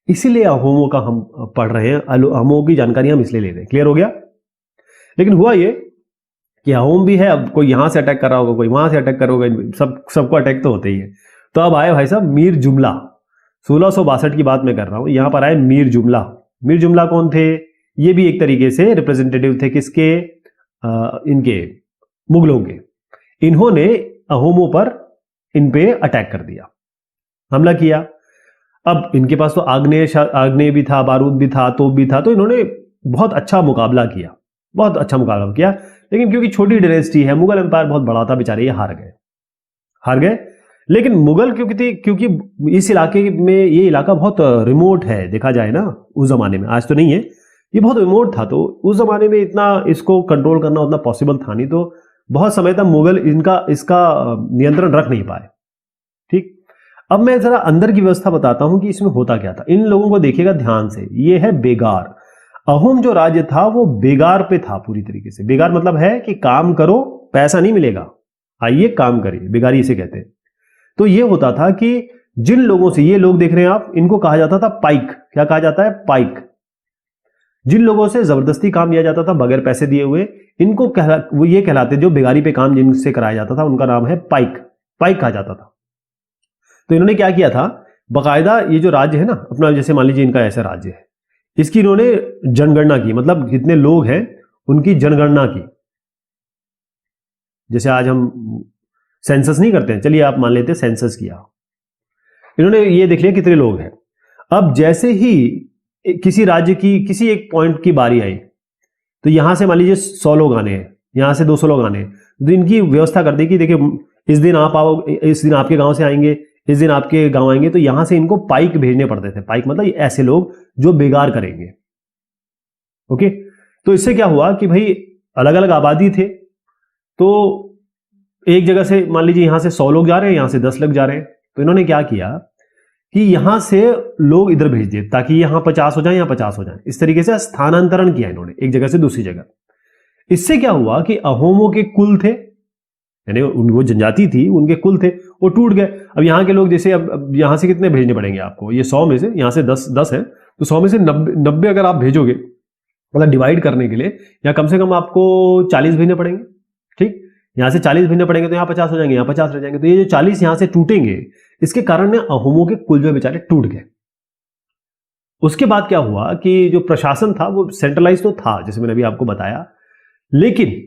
[SPEAKER 1] इसीलिए अहोमों का हम पढ़ रहे हैं, अहोमों की जानकारी हम इसलिए ले रहे हैं। क्लियर हो गया? लेकिन हुआ ये कि अहोम भी है, अब कोई यहां से अटैक कर रहा होगा, कोई वहां से अटैक कर होगा, सबको अटैक तो होते ही है। तो अब आए भाई साहब मीर जुमला, 1662 की बात मैं कर रहा हूं, यहां पर आए मीर जुमला। मीर जुमला कौन थे? ये भी एक तरीके से रिप्रेजेंटेटिव थे किसके, इनके मुगलों के। इन्होंने अहोमों पर इन पे अटैक कर दिया, हमला किया। अब इनके पास तो आग्नेय भी था, बारूद भी था, तोप भी था, तो इन्होंने बहुत अच्छा मुकाबला किया, बहुत अच्छा मुकाबला किया। लेकिन क्योंकि छोटी डायनेस्टी है, मुगल एम्पायर बहुत बड़ा था, बेचारे ये हार गए। लेकिन मुगल क्योंकि इस इलाके में, ये इलाका बहुत रिमोट है देखा जाए ना, उस जमाने में, आज तो नहीं है, ये बहुत रिमोट था, तो उस जमाने में इतना इसको कंट्रोल करना उतना पॉसिबल था नहीं, तो बहुत समय तक मुगल इसका नियंत्रण रख नहीं पाए। ठीक, अब मैं जरा अंदर की व्यवस्था बताता हूं कि इसमें होता क्या था। इन लोगों को देखिएगा ध्यान से, ये है बेगार। अहोम जो राज्य था वो बेगार पे था पूरी तरीके से। बेगार मतलब है कि काम करो, पैसा नहीं मिलेगा, आइए काम करिए, बेगारी इसे कहते हैं। तो ये होता था कि जिन लोगों से, ये लोग देख रहे हैं आप, इनको कहा जाता था पाइक। क्या कहा जाता है? पाइक। जिन लोगों से जबरदस्ती काम लिया जाता था बगैर पैसे दिए हुए, इनको वो ये कहलाते, जो बेगारी पे काम जिनसे कराया जाता था उनका नाम है पाइक, पाइक कहा जाता था। तो इन्होंने क्या किया था, बाकायदा ये जो राज्य है ना अपना, जैसे मान लीजिए इनका ऐसा राज्य है, इसकी इन्होंने जनगणना की, मतलब कितने लोग हैं उनकी जनगणना की। जैसे आज हम सेंसस नहीं करते हैं, चलिए आप मान लेते हैं सेंसस किया, इन्होंने ये देख लिया कितने लोग हैं। अब जैसे ही किसी राज्य की किसी एक पॉइंट की बारी आई, तो यहां से मान लीजिए 100 लोग आने हैं, यहां से 200 लोग आने हैं, तो इनकी व्यवस्था कर दी कि देखिए इस दिन आप आओ, इस दिन आपके गांव से आएंगे, इस दिन आपके गांव आएंगे, तो यहां से इनको पाइक भेजने पड़ते थे। पाइक मतलब ऐसे लोग जो बेगार करेंगे। ओके, तो इससे क्या हुआ कि भाई अलग अलग आबादी थे, तो एक जगह से मान लीजिए यहां से 100 लोग जा रहे हैं, यहां से 10 लोग जा रहे हैं, तो इन्होंने क्या किया कि यहां से लोग इधर भेज दिए ताकि यहां 50 हो जाए, यहां 50 हो जाए, इस तरीके से स्थानांतरण किया इन्होंने एक जगह से दूसरी जगह। इससे क्या हुआ कि अहोमों के कुल थे, यानी वो जनजाति थी, उनके कुल थे, वो टूट गए। अब यहाँ के लोग जैसे, अब यहाँ से कितने भेजने पड़ेंगे आपको, ये 100 में से यहाँ से 10 है, तो 100 में से 90 अगर आप भेजोगे, मतलब डिवाइड करने के लिए, या कम से कम आपको 40 भेजने पड़ेंगे। ठीक, यहाँ से 40 भेजने पड़ेंगे तो यहाँ 50 हो जाएंगे, यहाँ 50 रह जाएंगे, तो ये जो 40 यहाँ से टूटेंगे, इसके कारण अहोमों के कुल जो बेचारे टूट गए। उसके बाद क्या हुआ कि जो प्रशासन था वो सेंट्रलाइज तो था, जैसे मैंने अभी आपको बताया, लेकिन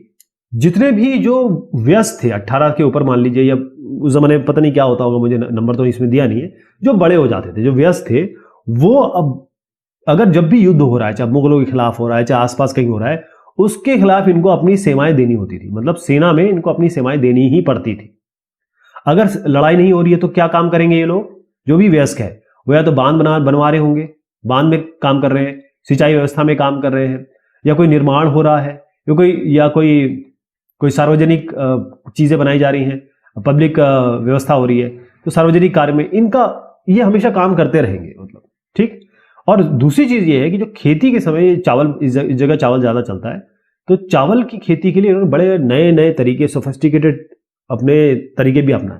[SPEAKER 1] जितने भी जो व्यस्त थे 18 के ऊपर मान लीजिए, या उस जमाने पता नहीं क्या होता होगा, मुझे नंबर तो इसमें दिया नहीं है, जो बड़े हो जाते थे, जो व्यस्त थे, वो अब अगर जब भी युद्ध हो रहा है, चाहे मुगलों के खिलाफ हो रहा है, चाहे आसपास कहीं हो रहा है, उसके खिलाफ इनको अपनी सेवाएं देनी होती थी। मतलब सेना में इनको अपनी सेवाएं देनी ही पड़ती थी। अगर लड़ाई नहीं हो रही है तो क्या काम करेंगे ये लोग, जो भी वयस्क है, वो या तो बांध बनवा रहे होंगे, बांध में काम कर रहे हैं, सिंचाई व्यवस्था में काम कर रहे हैं, या कोई निर्माण हो रहा है, या कोई सार्वजनिक चीजें बनाई जा रही हैं, पब्लिक व्यवस्था हो रही है, तो सार्वजनिक कार्य में इनका ये हमेशा काम करते रहेंगे, मतलब। ठीक, और दूसरी चीज ये है कि जो खेती के समय चावल, इस जगह चावल ज्यादा चलता है, तो चावल की खेती के लिए इन्होंने बड़े नए नए तरीके, सोफिस्टिकेटेड अपने तरीके भी अपनाए।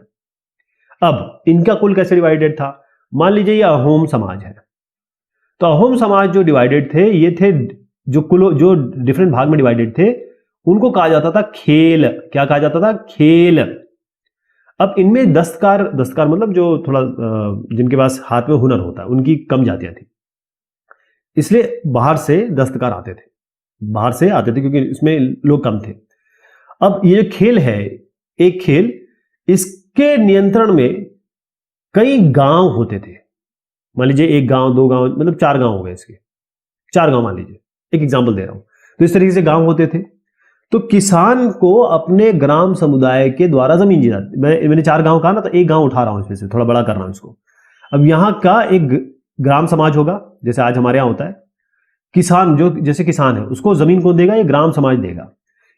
[SPEAKER 1] अब इनका कुल कैसे डिवाइडेड था, मान लीजिए ये अहोम समाज है, तो अहोम समाज जो डिवाइडेड थे, ये थे जो डिफरेंट भाग में डिवाइडेड थे, उनको कहा जाता था खेल। क्या कहा जाता था? खेल। अब इनमें दस्तकार मतलब जो थोड़ा जिनके पास हाथ में हुनर होता है, उनकी कम जातियां थी। इसलिए बाहर से दस्तकार आते थे, बाहर से आते थे क्योंकि इसमें लोग कम थे। अब ये खेल है, एक खेल, इसके नियंत्रण में कई गांव होते थे। मान लीजिए एक गांव, दो गांव, मतलब 4 गांव हो गए इसके, 4 गांव मान लीजिए, एक एग्जांपल दे रहा हूं। तो इस तरीके से गांव होते थे। तो किसान को अपने ग्राम समुदाय के द्वारा जमीन दी जाती। मैंने 4 गांव कहा ना, तो एक गांव उठा रहा हूं इसमें से, थोड़ा बड़ा कर रहा हूं इसको। अब यहां का एक ग्राम समाज होगा, जैसे आज हमारे यहां होता है। किसान, जो जैसे किसान है, उसको जमीन कौन देगा? ये ग्राम समाज देगा।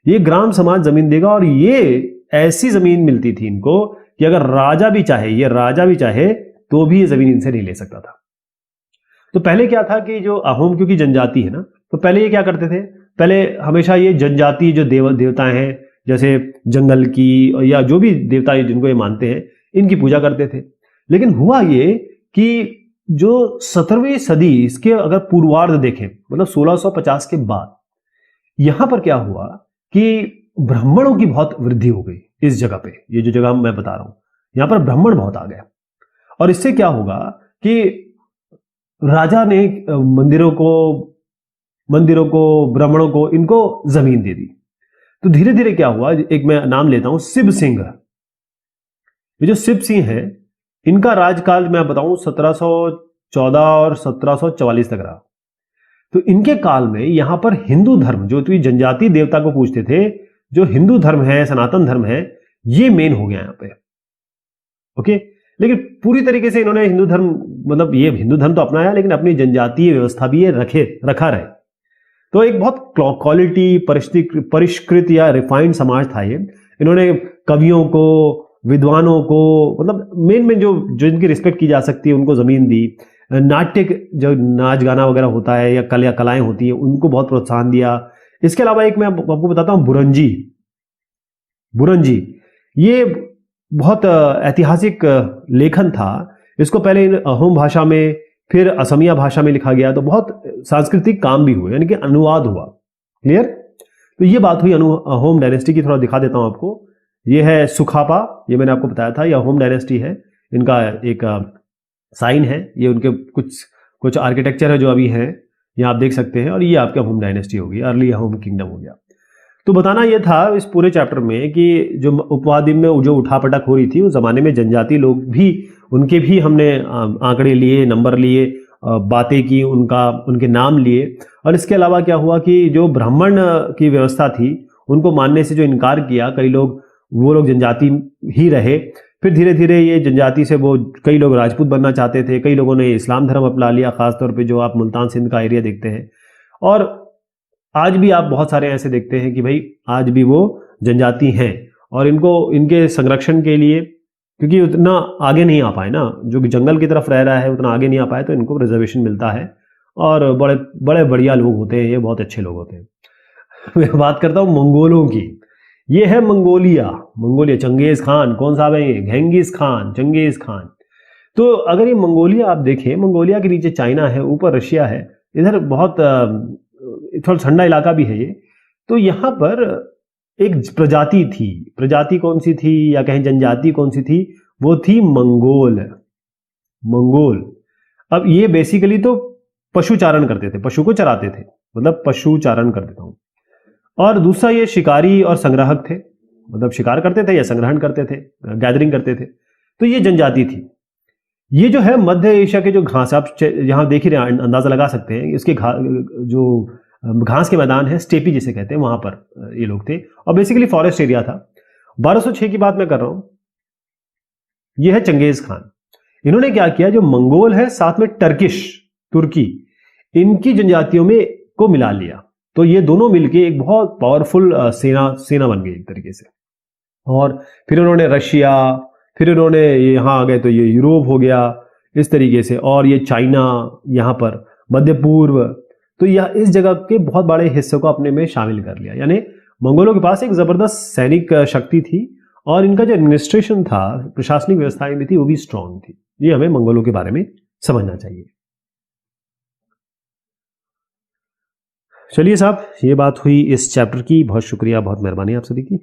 [SPEAKER 1] ये ग्राम समाज जमीन देगा, और ये ऐसी जमीन मिलती थी इनको कि अगर राजा भी चाहे, ये राजा भी चाहे, तो भी ये जमीन इनसे नहीं ले सकता था। तो पहले क्या था कि जो अहोम, क्योंकि जनजाति है ना, तो पहले ये क्या करते थे? पहले हमेशा ये जनजाति जो देवता हैं, जैसे जंगल की या जो भी देवता जिनको ये मानते हैं, इनकी पूजा करते थे। लेकिन हुआ ये कि जो 17वीं सदी, इसके अगर पूर्वार्ध देखें, मतलब 1650 के बाद, यहां पर क्या हुआ कि ब्राह्मणों की बहुत वृद्धि हो गई इस जगह पे। ये जो जगह मैं बता रहा हूं, यहां पर ब्राह्मण बहुत आ गए। और इससे क्या होगा कि राजा ने मंदिरों को, ब्राह्मणों को, इनको जमीन दे दी। तो धीरे धीरे क्या हुआ, एक मैं नाम लेता हूं, शिव सिंह। ये जो शिव सिंह है, इनका राजकाल मैं बताऊं 1714 और 1744 तक रहा। तो इनके काल में यहां पर हिंदू धर्म, जो तो जनजाति देवता को पूजते थे, जो हिंदू धर्म है, सनातन धर्म है, ये मेन हो गया यहां पे। ओके, लेकिन पूरी तरीके से इन्होंने हिंदू धर्म, मतलब ये हिंदू धर्म तो अपनाया, लेकिन अपनी जनजातीय व्यवस्था भी ये रखा रहे। तो एक बहुत क्वालिटी, परिष्कृत या रिफाइंड समाज था ये। इन्होंने कवियों को, विद्वानों को, मतलब मेन जो इनकी रिस्पेक्ट की जा सकती है, उनको जमीन दी। नाट्य, जो नाच गाना वगैरह होता है या कलाएं होती है, उनको बहुत प्रोत्साहन दिया। इसके अलावा एक मैं आपको बताता हूं, बुरंजी, ये बहुत ऐतिहासिक लेखन था। इसको पहले अहोम भाषा में, फिर असमिया भाषा में लिखा गया। तो बहुत सांस्कृतिक काम भी हुए, यानी कि अनुवाद हुआ। क्लियर? तो ये बात हुई अहोम डायनेस्टी की। थोड़ा दिखा देता हूं आपको। ये है सुखापा, ये मैंने आपको बताया था, ये अहोम डायनेस्टी है। इनका एक साइन है, ये उनके कुछ आर्किटेक्चर है जो अभी है, ये आप देख सकते हैं। और ये आपके अहोम डायनेस्टी होगी, अर्ली अहोम किंगडम हो गया। तो बताना ये था इस पूरे चैप्टर में कि जो उपवादी में जो उठापटक हो रही थी, उस जमाने में जनजाति लोग भी, उनके भी हमने आंकड़े लिए, नंबर लिए, बातें की, उनके नाम लिए। और इसके अलावा क्या हुआ कि जो ब्राह्मण की व्यवस्था थी, उनको मानने से जो इनकार किया कई लोग, वो लोग जनजाति ही रहे। फिर धीरे धीरे ये जनजाति से वो कई लोग राजपूत बनना चाहते थे, कई लोगों ने इस्लाम धर्म अपना लिया, खासतौर पे जो आप मुल्तान सिंध का एरिया देखते हैं। और आज भी आप बहुत सारे ऐसे देखते हैं कि भाई आज भी वो जनजाति हैं, और इनके संरक्षण के लिए, क्योंकि उतना आगे नहीं आ पाए ना, जो जंगल की तरफ रह रहा है उतना आगे नहीं आ पाए, तो इनको रिजर्वेशन मिलता है। और बड़े बड़े बढ़िया लोग होते हैं, ये बहुत अच्छे लोग होते हैं। मैं बात करता हूँ मंगोलों की। ये है मंगोलिया, चंगेज खान, कौन सा है ये? Genghis Khan. तो अगर ये मंगोलिया आप देखें, मंगोलिया के नीचे चाइना है, ऊपर रशिया है, इधर बहुत थोड़ा ठंडा इलाका भी है ये। तो यहां पर एक प्रजाति कौन सी थी, या कहीं जनजाति कौन सी थी? वो थी मंगोल। अब ये बेसिकली तो पशुचारण करते थे, पशु को चराते थे, मतलब पशुचारण कर देता हूं। और दूसरा, ये शिकारी और संग्राहक थे, मतलब शिकार करते थे या संग्रहण करते थे, गैदरिंग करते थे। तो ये जनजाति थी। ये जो है मध्य एशिया के जो घास, आप यहां देख ही रहे हैं, अंदाजा लगा सकते हैं, इसके जो घास के मैदान है, स्टेपी जिसे कहते हैं, वहां पर ये लोग थे। और बेसिकली फॉरेस्ट एरिया था। 1206 की बात मैं कर रहा हूं। ये है चंगेज खान। इन्होंने क्या किया, जो मंगोल है, साथ में तुर्की, इनकी जनजातियों में को मिला लिया। तो ये दोनों मिलके एक बहुत पावरफुल सेना बन गई एक तरीके से। और फिर उन्होंने रशिया, फिर इन्होंने यहां आ गए तो ये यूरोप हो गया इस तरीके से, और ये चाइना, यहां पर मध्य पूर्व, तो यह इस जगह के बहुत बड़े हिस्से को अपने में शामिल कर लिया। यानी मंगोलों के पास एक जबरदस्त सैनिक शक्ति थी, और इनका जो एडमिनिस्ट्रेशन था, प्रशासनिक व्यवस्थाएं भी थी, वो भी स्ट्रांग थी। ये हमें मंगोलों के बारे में समझना चाहिए। चलिए साहब, ये बात हुई इस चैप्टर की। बहुत शुक्रिया, बहुत मेहरबानी आप सभी की।